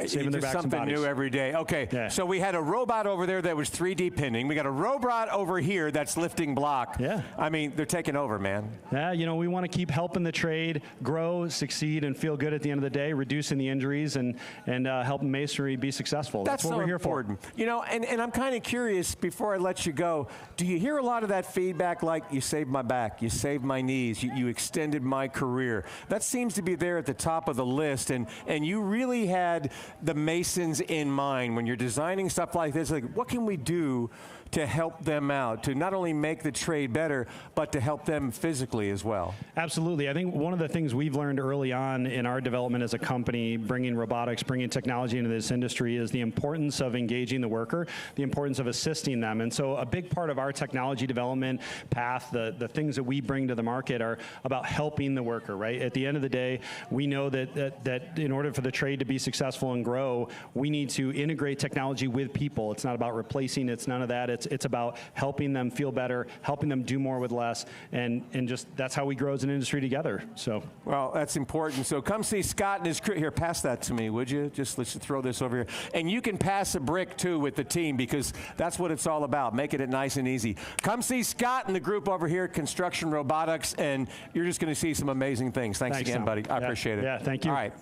Speaker 24: Saving their backs and
Speaker 1: something
Speaker 24: bodies.
Speaker 1: new every day. Okay, so we had a robot over there that was 3D pinning. We got a robot over here that's lifting block.
Speaker 24: Yeah.
Speaker 1: I mean, they're taking over, man.
Speaker 24: Yeah, you know, we want to keep helping the trade grow, succeed, and feel good at the end of the day, reducing the injuries and helping masonry be successful. That's what
Speaker 1: so
Speaker 24: we're here
Speaker 1: important.
Speaker 24: for.
Speaker 1: You know, and I'm kind of curious, before I let you go, do you hear a lot of that feedback like, you saved my back, you saved my knees, you extended my career? That seems to be there at the top of the list, and you really had the masons in mind when you're designing stuff like this. Like, what can we do to help them out, to not only make the trade better, but to help them physically as well?
Speaker 24: Absolutely. I think one of the things we've learned early on in our development as a company, bringing robotics, bringing technology into this industry, is the importance of engaging the worker, the importance of assisting them. And so a big part of our technology development path, the things that we bring to the market, are about helping the worker, right? At the end of the day, we know that in order for the trade to be successful and grow, we need to integrate technology with people. It's not about replacing, it's none of that. It's about helping them feel better, helping them do more with less, and just that's how we grow as an industry together. So,
Speaker 1: well, that's important. So come see Scott and his crew. Here, pass that to me, would you? Just let's throw this over here. And you can pass a brick, too, with the team, because that's what it's all about, making it nice and easy. Come see Scott and the group over here at Construction Robotics, and you're just going to see some amazing things. Thanks again,
Speaker 24: Tom.
Speaker 1: buddy. I appreciate it.
Speaker 24: Yeah, thank you.
Speaker 1: All right.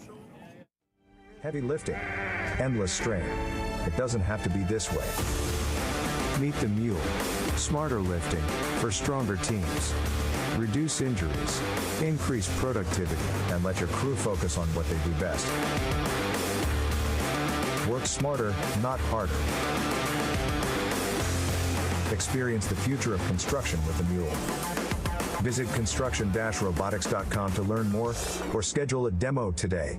Speaker 2: Heavy lifting, endless strain. It doesn't have to be this way. Meet the Mule. Smarter lifting for stronger teams. Reduce injuries, increase productivity, and let your crew focus on what they do best. Work smarter, not harder. Experience the future of construction with the Mule. Visit construction-robotics.com to learn more or schedule a demo today.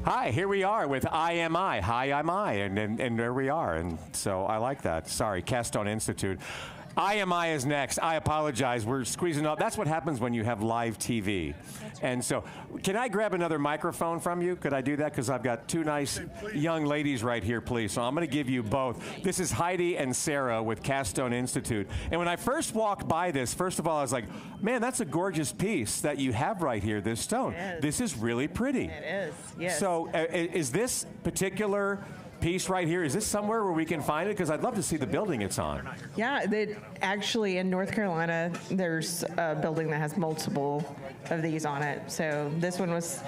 Speaker 1: Hi, here we are with IMI. Hi, I'm I, and there we are. And so I like that. Sorry, Castone Institute. IMI is next. I apologize. We're squeezing up. That's what happens when you have live TV. And so, can I grab another microphone from you? Could I do that? Because I've got two nice young ladies right here, please. So I'm going to give you both. This is Heidi and Sarah with Castone Institute. And when I first walked by this, first of all, I was like, man, that's a gorgeous piece that you have right here, this stone. This is really pretty.
Speaker 12: It is, yes.
Speaker 1: So is this particular piece right here, is this somewhere where we can find it? Because I'd love to see the building it's on.
Speaker 12: Yeah, actually in North Carolina, there's a building that has multiple of these on it. So this one was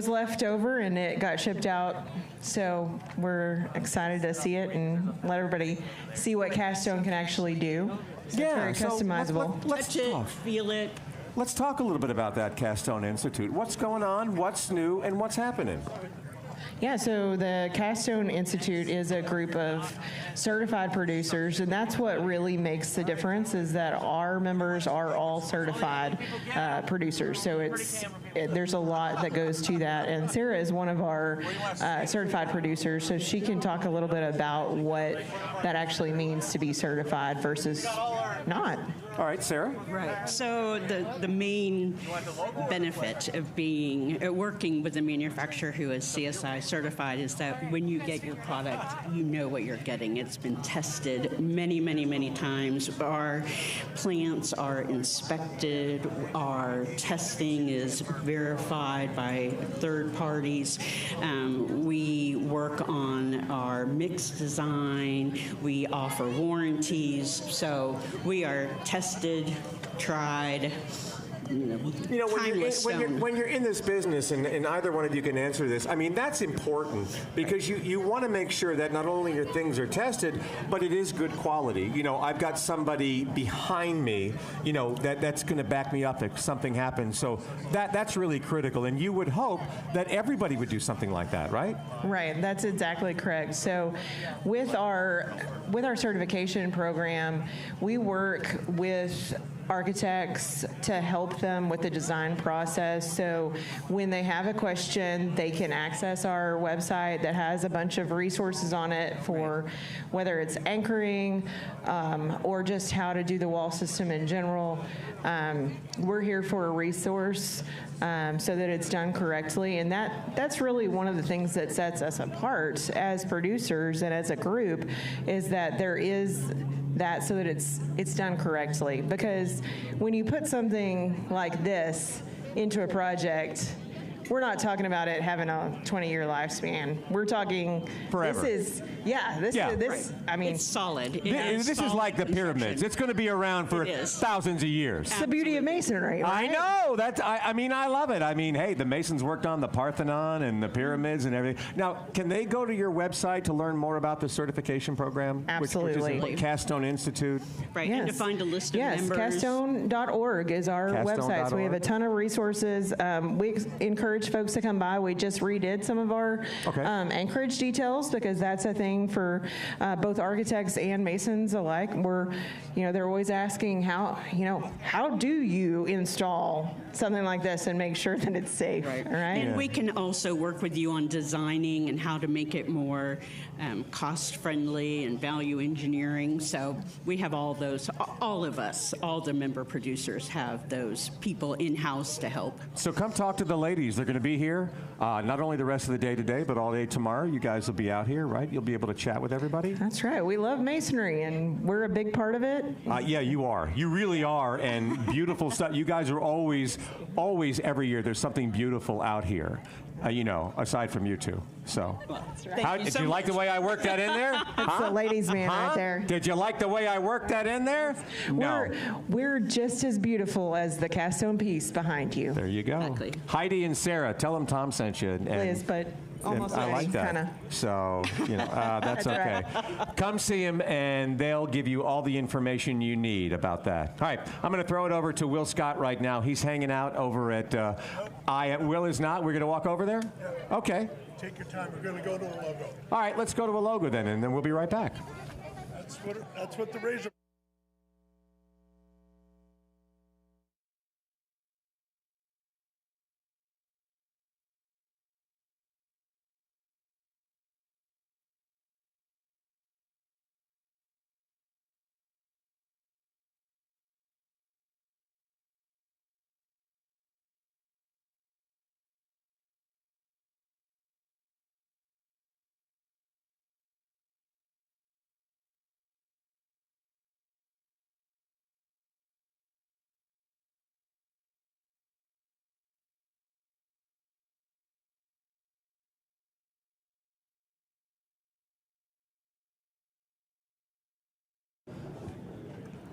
Speaker 12: left over and it got shipped out. So we're excited to see it and let everybody see what cast stone can actually do. So it's very customizable.
Speaker 1: Let's
Speaker 13: touch it, feel it.
Speaker 1: Let's talk a little bit about that Cast Stone Institute. What's going on, what's new, and what's happening?
Speaker 12: Yeah, so the Cast Stone Institute is a group of certified producers, and that's what really makes the difference is that our members are all certified producers. So there's a lot that goes to that, and Sarah is one of our certified producers, so she can talk a little bit about what that actually means to be certified versus not.
Speaker 1: All right, Sarah.
Speaker 13: Right. So the main benefit of working with a manufacturer who is CSI certified is that when you get your product, you know what you're getting. It's been tested many, many, many times. Our plants are inspected. Our testing is verified by third parties. We work on our mix design. We offer warranties. So we are tested, tried.
Speaker 1: When you're in this business, and either one of you can answer this, I mean, that's important because you want to make sure that not only your things are tested, but it is good quality. I've got somebody behind me, that's going to back me up if something happens. So that's really critical, and you would hope that everybody would do something like that, right?
Speaker 12: Right, that's exactly correct. So with our certification program, we work with architects to help them with the design process. So when they have a question, they can access our website that has a bunch of resources on it for whether it's anchoring or just how to do the wall system in general. We're here for a resource so that it's done correctly. And that's really one of the things that sets us apart as producers and as a group is that there is that so that it's done correctly. Because when you put something like this into a project, we're not talking about it having a 20-year lifespan. We're talking
Speaker 1: forever.
Speaker 13: It's solid.
Speaker 1: This is like the pyramids. It's going to be around for thousands of years.
Speaker 12: It's the beauty of masonry, right?
Speaker 1: I know. I love it. I mean, hey, the Masons worked on the Parthenon and the pyramids and everything. Now, can they go to your website to learn more about the certification program?
Speaker 12: Absolutely.
Speaker 1: Which is Cast Stone Institute.
Speaker 13: Right, and to find a list of members.
Speaker 12: Yes, caststone.org is our website. So we have a ton of resources. We encourage folks to come by. We just redid some of our anchorage details because that's a thing for both architects and masons alike. They're always asking how do you install something like this and make sure that it's safe, right?
Speaker 13: And we can also work with you on designing and how to make it more cost-friendly and value engineering. So we have all those, all of us, all the member producers have those people in-house to help.
Speaker 1: So come talk to the ladies. They're going to be here not only the rest of the day today, but all day tomorrow. You guys will be out here, right? You'll be able to chat with everybody.
Speaker 12: That's right. We love masonry, and we're a big part of it.
Speaker 1: Yeah, you are. You really are, and beautiful stuff. You guys are always every year, there's something beautiful out here. Aside from you two. So, did you like the way I worked that in there?
Speaker 12: It's the ladies' man right there.
Speaker 1: Did you like the way I worked that in there? No.
Speaker 12: We're just as beautiful as the cast stone piece behind you.
Speaker 1: There you go.
Speaker 12: Exactly.
Speaker 1: Heidi and Sarah, tell them Tom sent you.
Speaker 12: Liz, but almost
Speaker 1: I like that.
Speaker 12: Kinda.
Speaker 1: So, that's okay.
Speaker 12: Right.
Speaker 1: Come see them, and they'll give you all the information you need about that. All right, I'm going to throw it over to Will Scott right now. He's hanging out over at Will is not. We're going to walk over there? Okay.
Speaker 14: Take your time. We're going to go to a logo.
Speaker 1: All right, let's go to a logo then, and then we'll be right back.
Speaker 14: That's what the razor.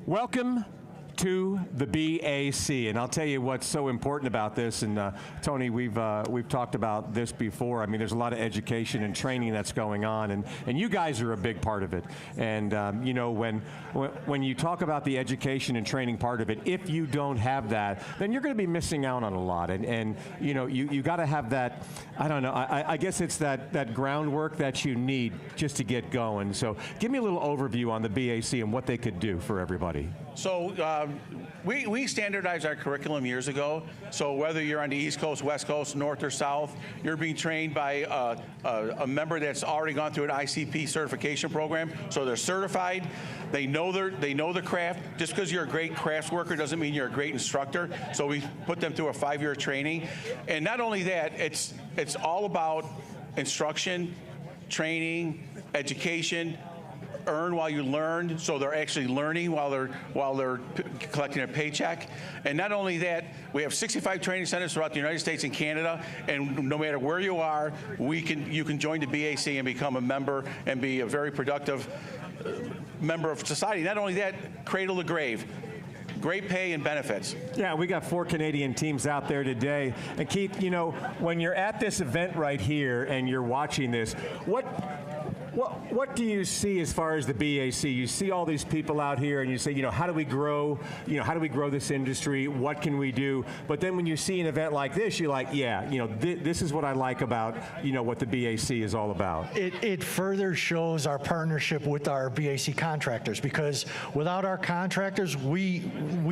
Speaker 1: Welcome to the BAC, and I'll tell you what's so important about this. And Tony, we've talked about this before. I mean, there's a lot of education and training that's going on, and you guys are a big part of it. And you know, when you talk about the education and training part of it, if you don't have that, then you're going to be missing out on a lot. And you know, you got to have that. I don't know. I guess it's that groundwork that you need just to get going. So, give me a little overview on the BAC and what they could do for everybody.
Speaker 15: So we standardized our curriculum years ago. So whether you're on the East Coast, West Coast, North or South, you're being trained by a member that's already gone through an ICP certification program. So they're certified. They know the craft. Just because you're a great crafts worker doesn't mean you're a great instructor. So we put them through a 5-year training. And not only that, it's all about instruction, training, education. Earn while you learn, so they're actually learning while they're collecting a paycheck. And not only that, we have 65 training centers throughout the United States and Canada, and no matter where you are, you can join the BAC and become a member and be a very productive member of society. Not only that, cradle to grave. Great pay and benefits.
Speaker 1: Yeah, we got 4 Canadian teams out there today. And Keith, you know, when you're at this event right here and you're watching this, what do you see as far as the BAC? You see all these people out here and you say, you know, how do we grow? You know, how do we grow this industry? What can we do? But then when you see an event like this, you're like, yeah, you know, this is what I like about, you know, what the BAC is all about.
Speaker 16: It further shows our partnership with our BAC contractors, because without our contractors, we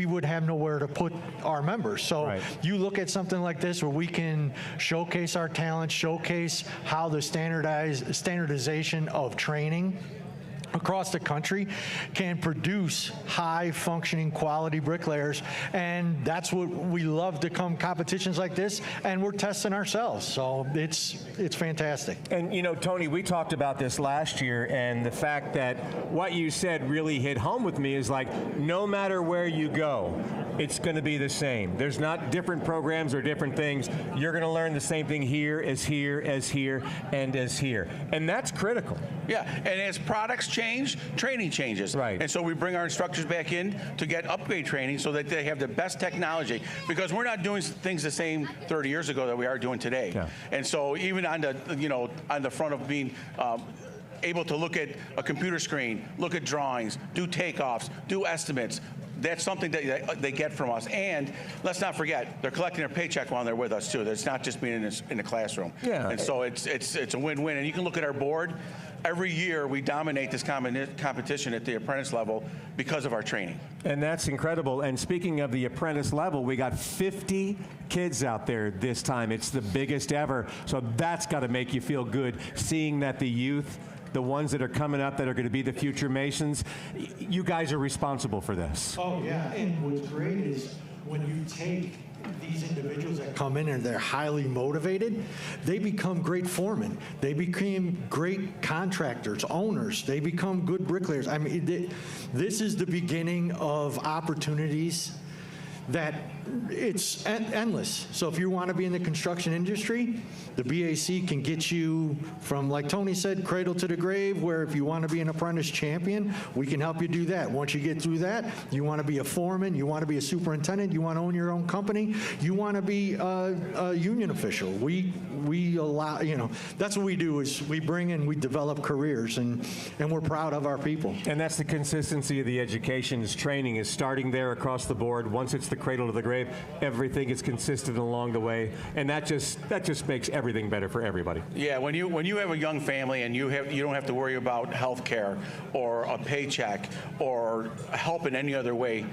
Speaker 16: would have nowhere to put our members. So you look at something like this where we can showcase our talent, showcase how the standardization of training across the country can produce high functioning quality bricklayers, and that's what we love to come competitions like this, and we're testing ourselves, so it's fantastic.
Speaker 1: And you know, Tony, we talked about this last year, and the fact that what you said really hit home with me is like, no matter where you go, it's going to be the same. There's not different programs or different things. You're going to learn the same thing here as here as here and as here, and that's critical.
Speaker 15: Yeah, and as products change, training changes. Right. And so we bring our instructors back in to get upgrade training so that they have the best technology, because we're not doing things the same 30 years ago that we are doing today. Yeah. And so even on the, you know, on the front of being able to look at a computer screen, look at drawings, do takeoffs, do estimates, that's something that they get from us. And let's not forget, they're collecting their paycheck while they're with us too. It's not just being in the classroom. Yeah. And so it's a win-win. And you can look at our board. Every year we dominate this competition at the apprentice level because of our training.
Speaker 1: And that's incredible. And speaking of the apprentice level, we got 50 kids out there this time. It's the biggest ever. So that's got to make you feel good, seeing that the youth, the ones that are coming up that are going to be the future Masons, you guys are responsible for this.
Speaker 16: Oh, yeah. And what's great is when you take these individuals that come in and they're highly motivated, they become great foremen. They become great contractors, owners. They become good bricklayers. I mean, this is the beginning of opportunities that it's endless. So if you want to be in the construction industry, the BAC can get you from, like Tony said, cradle to the grave, where if you want to be an apprentice champion, we can help you do that. Once you get through that, you want to be a foreman, you want to be a superintendent, you want to own your own company, you want to be a union official. We allow, you know, that's what we do, is we bring in, we develop careers, and we're proud of our people.
Speaker 1: And that's the consistency of the education, is training is starting there across the board. Once it's the cradle to the grave, everything is consistent along the way, and that just makes everything better for everybody.
Speaker 15: Yeah, when you have a young family and you don't have to worry about health care or a paycheck or help in any other way,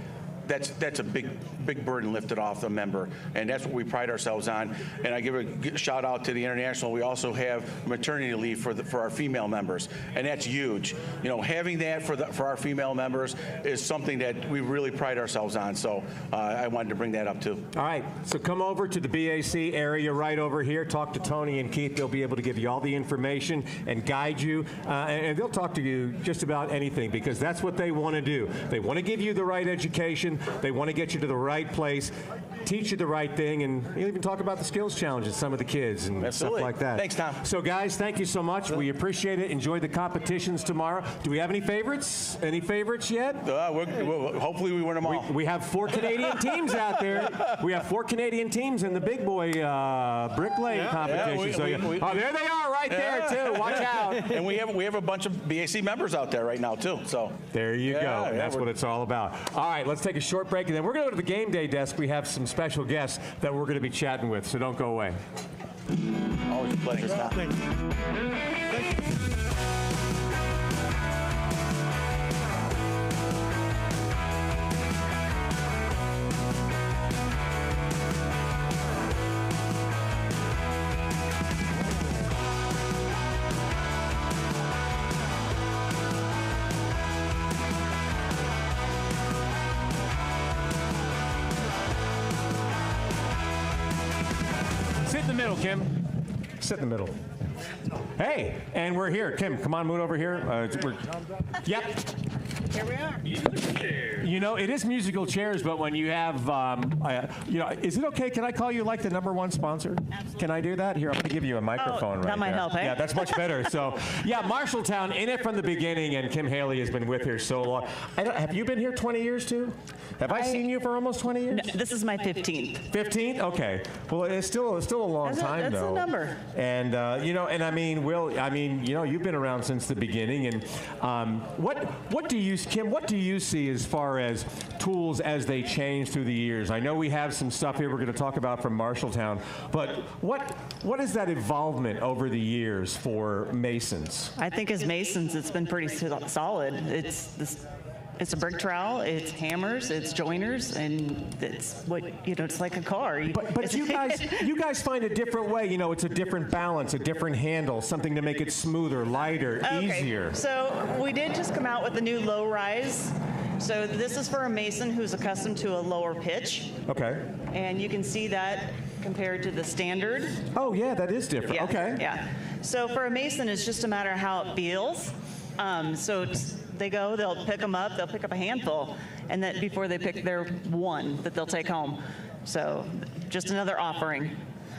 Speaker 15: that's a big burden lifted off the member, and that's what we pride ourselves on. And I give a shout out to the International. We also have maternity leave for our female members, and that's huge. You know, having that for our female members is something that we really pride ourselves on. So I wanted to bring that up too.
Speaker 1: All right, so come over to the BAC area right over here. Talk to Tony and Keith. They'll be able to give you all the information and guide you, and they'll talk to you just about anything, because that's what they want to do. They want to give you the right education. direction. They want to get you to the right place, teach you the right thing, and you'll even talk about the skills challenges, some of the kids and
Speaker 17: Absolutely.
Speaker 1: stuff like that.
Speaker 17: Thanks, Tom.
Speaker 1: So guys, thank you so much. We appreciate it. Enjoy the competitions tomorrow. Do we have any favorites? Any favorites yet?
Speaker 15: Hopefully we win them all.
Speaker 1: We have 4 Canadian teams out there. We have 4 Canadian teams in the big boy brick laying competition. Oh, there they are right there too. Watch out.
Speaker 15: And we have a bunch of BAC members out there right now too. So
Speaker 1: there you go. That's what it's all about. All right, let's take a short break, and then we're going to go to the game day desk. We have some special guests that we're going to be chatting with, so don't go away.
Speaker 15: Always a pleasure, Scott.
Speaker 14: Thank you.
Speaker 1: Sit in the middle, Kim. Sit in the middle. Hey, and we're here. Kim, come on, move over here. Yep.
Speaker 18: Here we are.
Speaker 1: You know, it is musical chairs, but when you have, is it okay? Can I call you like the #1 sponsor? Absolutely. Can I do that? Here, I'm going to give you a microphone right
Speaker 18: that might
Speaker 1: there.
Speaker 18: help, eh?
Speaker 1: Yeah, that's much better. So, yeah, Marshalltown, in it from the beginning, and Kim Haley has been with here so long. Have you been here 20 years, too? Have I seen you for almost 20 years?
Speaker 18: No, this is my 15th.
Speaker 1: 15th? Okay. Well, it's still a long time,
Speaker 18: that's
Speaker 1: though.
Speaker 18: a number.
Speaker 1: And, and I mean, you've been around since the beginning. And what do you, Kim, what do you see as far as tools as they change through the years? I know we have some stuff here we're going to talk about from Marshalltown, but what is that involvement over the years for masons?
Speaker 18: I think as masons, it's been pretty solid. It's a brick trowel, it's hammers, it's joiners, and it's it's like a car.
Speaker 1: But you guys find a different way. You know, it's a different balance, a different handle, something to make it smoother, lighter, easier.
Speaker 18: So we did just come out with a new low rise. So this is for a mason who's accustomed to a lower pitch.
Speaker 1: Okay.
Speaker 18: And you can see that compared to the standard.
Speaker 1: Oh yeah, that is different.
Speaker 18: Yeah,
Speaker 1: okay.
Speaker 18: Yeah. So for a mason, it's just a matter of how it feels. They'll pick them up, they'll pick up a handful, and then before they pick their one that they'll take home. So just another offering.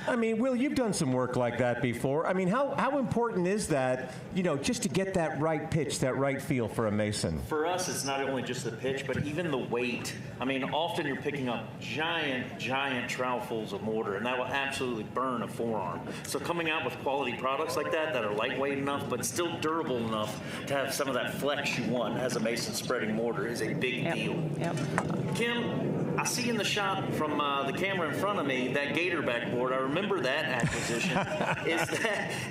Speaker 1: I mean, Will, you've done some work like that before. I mean, how important is that, just to get that right pitch, that right feel for a mason?
Speaker 10: For us, it's not only just the pitch, but even the weight. I mean, often you're picking up giant trowelfuls of mortar, and that will absolutely burn a forearm. So coming out with quality products like that are lightweight enough, but still durable enough to have some of that flex you want as a mason spreading mortar is a big deal.
Speaker 18: Yep.
Speaker 10: Kim, I see in the shot from the camera in front of me that gator backboard. I remember that acquisition.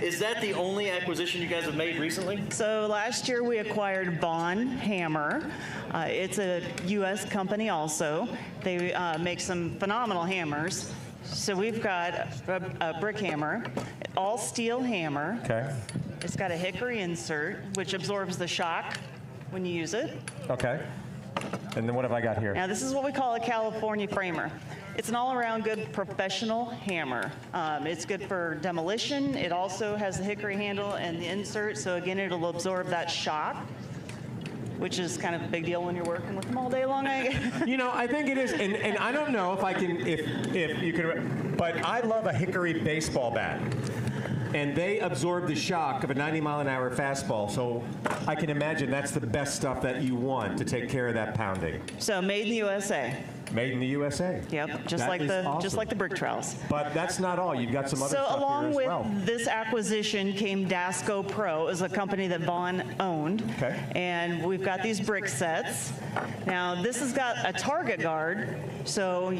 Speaker 10: Is that the only acquisition you guys have made recently?
Speaker 18: So last year we acquired Bond Hammer. It's a U.S. company also. They make some phenomenal hammers. So we've got a brick hammer, all steel hammer.
Speaker 1: Okay.
Speaker 18: It's got a hickory insert, which absorbs the shock when you use it.
Speaker 1: Okay. And then what have I got here?
Speaker 18: Now this is what we call a California framer. It's an all-around good professional hammer. It's good for demolition. It also has the hickory handle and the insert, so again, it'll absorb that shock, which is kind of a big deal when you're working with them all day long.
Speaker 1: I think it is, and I don't know if you can, but I love a hickory baseball bat. And they absorb the shock of a 90-mile-an-hour fastball, so I can imagine that's the best stuff that you want to take care of that pounding.
Speaker 18: So made in the USA.
Speaker 1: Made in the USA.
Speaker 18: Yep, just
Speaker 1: That
Speaker 18: like
Speaker 1: is
Speaker 18: the
Speaker 1: awesome.
Speaker 18: brick trowels.
Speaker 1: But that's not all. You've got some other stuff
Speaker 18: So along
Speaker 1: here
Speaker 18: with
Speaker 1: as well.
Speaker 18: this acquisition came Dasco Pro, is a company that Vaughn owned.
Speaker 1: Okay.
Speaker 18: And we've got these brick sets. Now this has got a target guard, so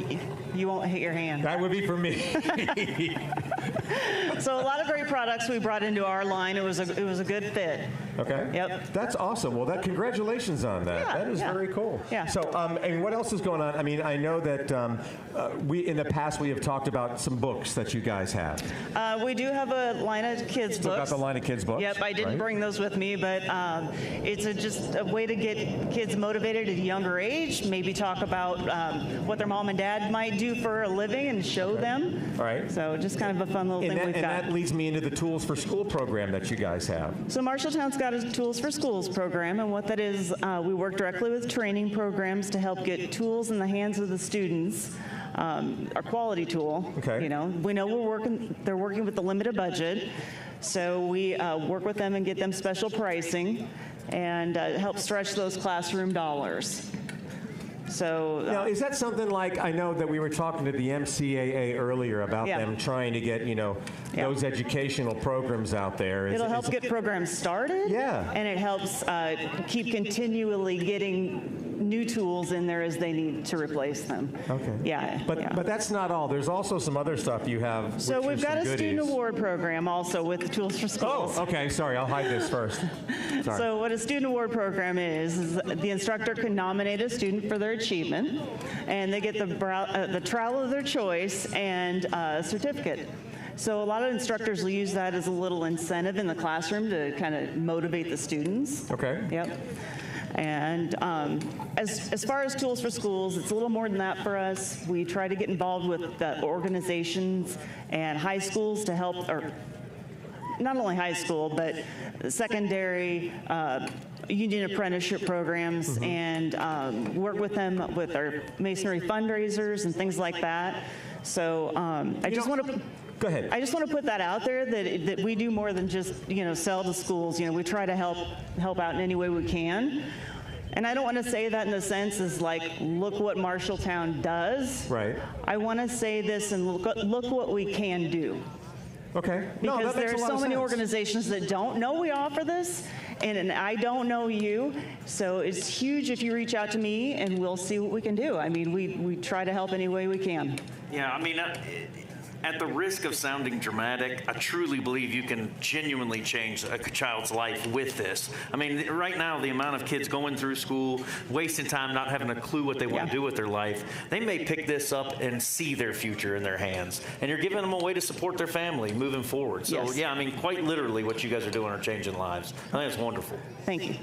Speaker 18: you won't hit your hand.
Speaker 1: That would be for me.
Speaker 18: So a lot of great products we brought into our line. It was a good fit.
Speaker 1: Okay.
Speaker 18: Yep.
Speaker 1: That's awesome. Well, congratulations on that.
Speaker 18: Yeah,
Speaker 1: that is very cool.
Speaker 18: Yeah.
Speaker 1: So, and what else is going on? I mean, I know that in the past we have talked about some books that you guys have.
Speaker 18: We do have a line of kids
Speaker 1: Still
Speaker 18: books.
Speaker 1: got the line of kids books.
Speaker 18: Yep, I didn't
Speaker 1: right?
Speaker 18: bring those with me, but it's just a way to get kids motivated at a younger age, maybe talk about what their mom and dad might do for a living and show them.
Speaker 1: All right.
Speaker 18: So just kind of a fun little thing we've got.
Speaker 1: And that leads me into the Tools for School program that you guys have.
Speaker 18: So Marshalltown's got got a Tools for Schools program, and what that is, we work directly with training programs to help get tools in the hands of the students. Our quality tool.
Speaker 1: Okay.
Speaker 18: You know, we know they're working with the limited budget, so we work with them and get them special pricing and help stretch those classroom dollars. So
Speaker 1: now, is that something like, I know that we were talking to the MCAA earlier about them trying to get, you know, those educational programs out there.
Speaker 18: It'll help get programs started.
Speaker 1: Yeah.
Speaker 18: And it helps keep continually getting new tools in there as they need to replace them.
Speaker 1: Okay.
Speaker 18: Yeah.
Speaker 1: But that's not all. There's also some other stuff you have.
Speaker 18: So we've got a student
Speaker 1: goodies.
Speaker 18: award program also with Tools for Schools.
Speaker 1: Oh, okay. Sorry, I'll hide this first. Sorry.
Speaker 18: So what a student award program is the instructor can nominate a student for their achievement, and they get the trowel of their choice and a certificate. So a lot of instructors will use that as a little incentive in the classroom to kind of motivate the students.
Speaker 1: Okay.
Speaker 18: Yep. And as far as Tools for Schools, it's a little more than that for us. We try to get involved with the organizations and high schools to help, or not only high school, but secondary, union apprenticeship programs, and work with them with our masonry fundraisers and things like that. So I just want to...
Speaker 1: Go ahead.
Speaker 18: I just want to put that out there that we do more than just, you know, sell to schools. You know, we try to help out in any way we can. And I don't want to say that in the sense as like, look what Marshalltown does.
Speaker 1: Right.
Speaker 18: I want to say this and look what we can do.
Speaker 1: Okay.
Speaker 18: Because there are so many organizations that don't know we offer this, and I don't know you. So it's huge if you reach out to me, and we'll see what we can do. I mean, we try to help any way we can.
Speaker 10: Yeah, I mean, at the risk of sounding dramatic, I truly believe you can genuinely change a child's life with this. I mean, right now, the amount of kids going through school, wasting time, not having a clue what they want to do with their life, they may pick this up and see their future in their hands. And you're giving them a way to support their family moving forward. So, yeah, I mean, quite literally what you guys are doing are changing lives. I think it's wonderful.
Speaker 18: Thank you.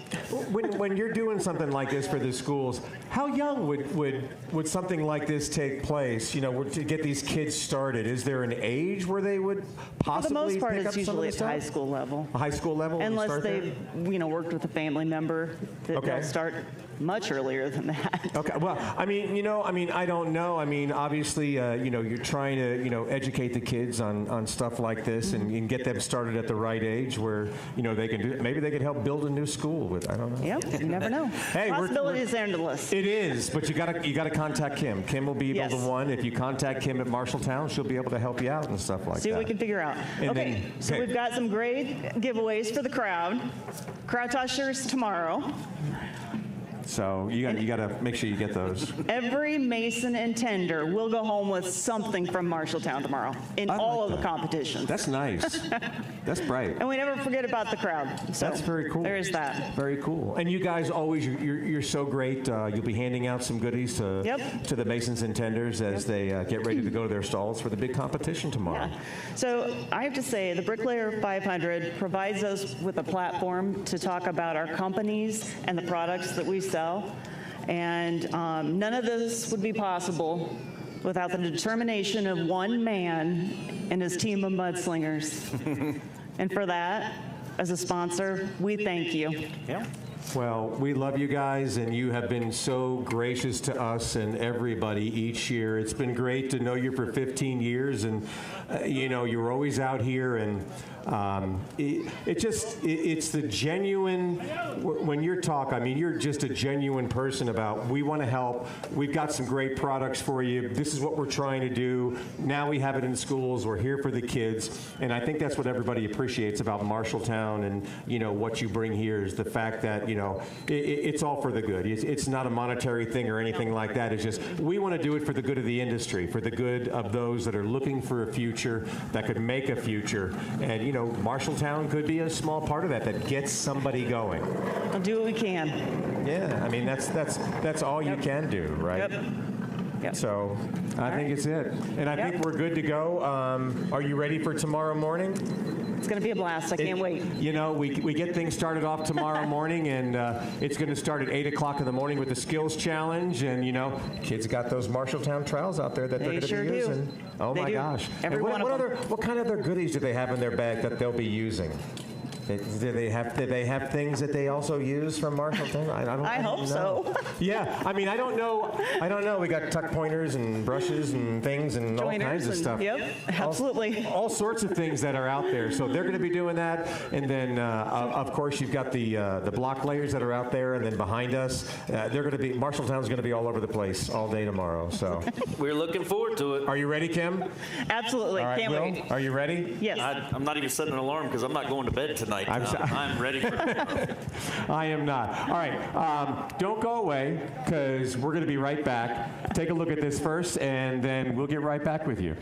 Speaker 1: When you're doing something like this for the schools, how young would something like this take place, you know, to get these kids started? Is there an age where they would possibly
Speaker 18: For the most part,
Speaker 1: pick
Speaker 18: it's
Speaker 1: up some of
Speaker 18: usually
Speaker 1: this
Speaker 18: at
Speaker 1: stuff?
Speaker 18: high school level.
Speaker 1: A high school level?
Speaker 18: Unless they've, you know, worked with a family member, that they'll start much earlier than that.
Speaker 1: Okay. Well, I mean, you know, I don't know. I mean, obviously, you know, you're trying to, you know, educate the kids on stuff like this and get them started at the right age where, you know, they can do. Maybe they could help build a new school with. I don't know.
Speaker 18: Yep. You never know.
Speaker 1: Hey,
Speaker 18: possibilities are endless.
Speaker 1: It is, but you gotta contact Kim. Kim will be able to one. If you contact Kim at Marshalltown, she'll be able to help you out and stuff like that.
Speaker 18: See what we can figure out.
Speaker 1: And
Speaker 18: okay. So we've got some great giveaways for the crowd. Crowd tossers tomorrow.
Speaker 1: So you got to make sure you get those.
Speaker 18: Every mason and tender will go home with something from Marshalltown tomorrow in all of the competitions.
Speaker 1: That's nice. That's bright.
Speaker 18: And we never forget about the crowd. So
Speaker 1: that's very cool.
Speaker 18: There is that.
Speaker 1: Very cool. And you guys always, you're so great. You'll be handing out some goodies to the masons and tenders as they get ready to go to their stalls for the big competition tomorrow.
Speaker 18: Yeah. So I have to say, the Bricklayer 500 provides us with a platform to talk about our companies and the products that we sell. And none of this would be possible without the determination of one man and his team of mudslingers. And for that, as a sponsor, we thank you.
Speaker 10: Yeah.
Speaker 1: Well, we love you guys, and you have been so gracious to us and everybody each year. It's been great to know you for 15 years, and you know, you're always out here, and it's the genuine, when you're talking, I mean, you're just a genuine person about, we want to help, we've got some great products for you, this is what we're trying to do, now we have it in schools, we're here for the kids, and I think that's what everybody appreciates about Marshalltown and, you know, what you bring here is the fact that, you know, it's all for the good. It's not a monetary thing or anything like that. It's just, we want to do it for the good of the industry, for the good of those that are looking for a future, that could make a future, and, you know, Marshalltown could be a small part of that gets somebody going.
Speaker 18: We'll do what we can.
Speaker 1: Yeah, I mean, that's all you can do, right?
Speaker 18: Yep.
Speaker 1: So I think it's it. And I think we're good to go. Are you ready for tomorrow morning?
Speaker 18: It's going to be a blast. I can't wait.
Speaker 1: You know, we get things started off tomorrow morning, and it's going to start at 8 o'clock in the morning with the skills challenge. And, you know, kids got those Marshalltown trowels out there that they're going to be using. Oh, my gosh.
Speaker 18: Every
Speaker 1: and
Speaker 18: one of them.
Speaker 1: what kind of other goodies do they have in their bag that they'll be using? Do they have things that they also use from Marshalltown?
Speaker 18: I hope so.
Speaker 1: Yeah, I mean, I don't know. We got tuck pointers and brushes and things and
Speaker 18: Joiners
Speaker 1: all kinds of stuff.
Speaker 18: Yep, absolutely.
Speaker 1: All sorts of things that are out there. So they're going to be doing that. And then, of course, you've got the block layers that are out there. And then behind us, Marshalltown's going to be all over the place all day tomorrow. So
Speaker 17: we're looking forward to it.
Speaker 1: Are you ready, Kim?
Speaker 18: Absolutely.
Speaker 1: All right,
Speaker 18: Can't
Speaker 1: Will,
Speaker 18: wait.
Speaker 1: are you ready?
Speaker 18: Yes.
Speaker 17: I'm not even setting an alarm because I'm not going to bed tonight. I'm ready for it.
Speaker 1: I am not. All right, don't go away because we're going to be right back. Take a look at this first, and then we'll get right back with you.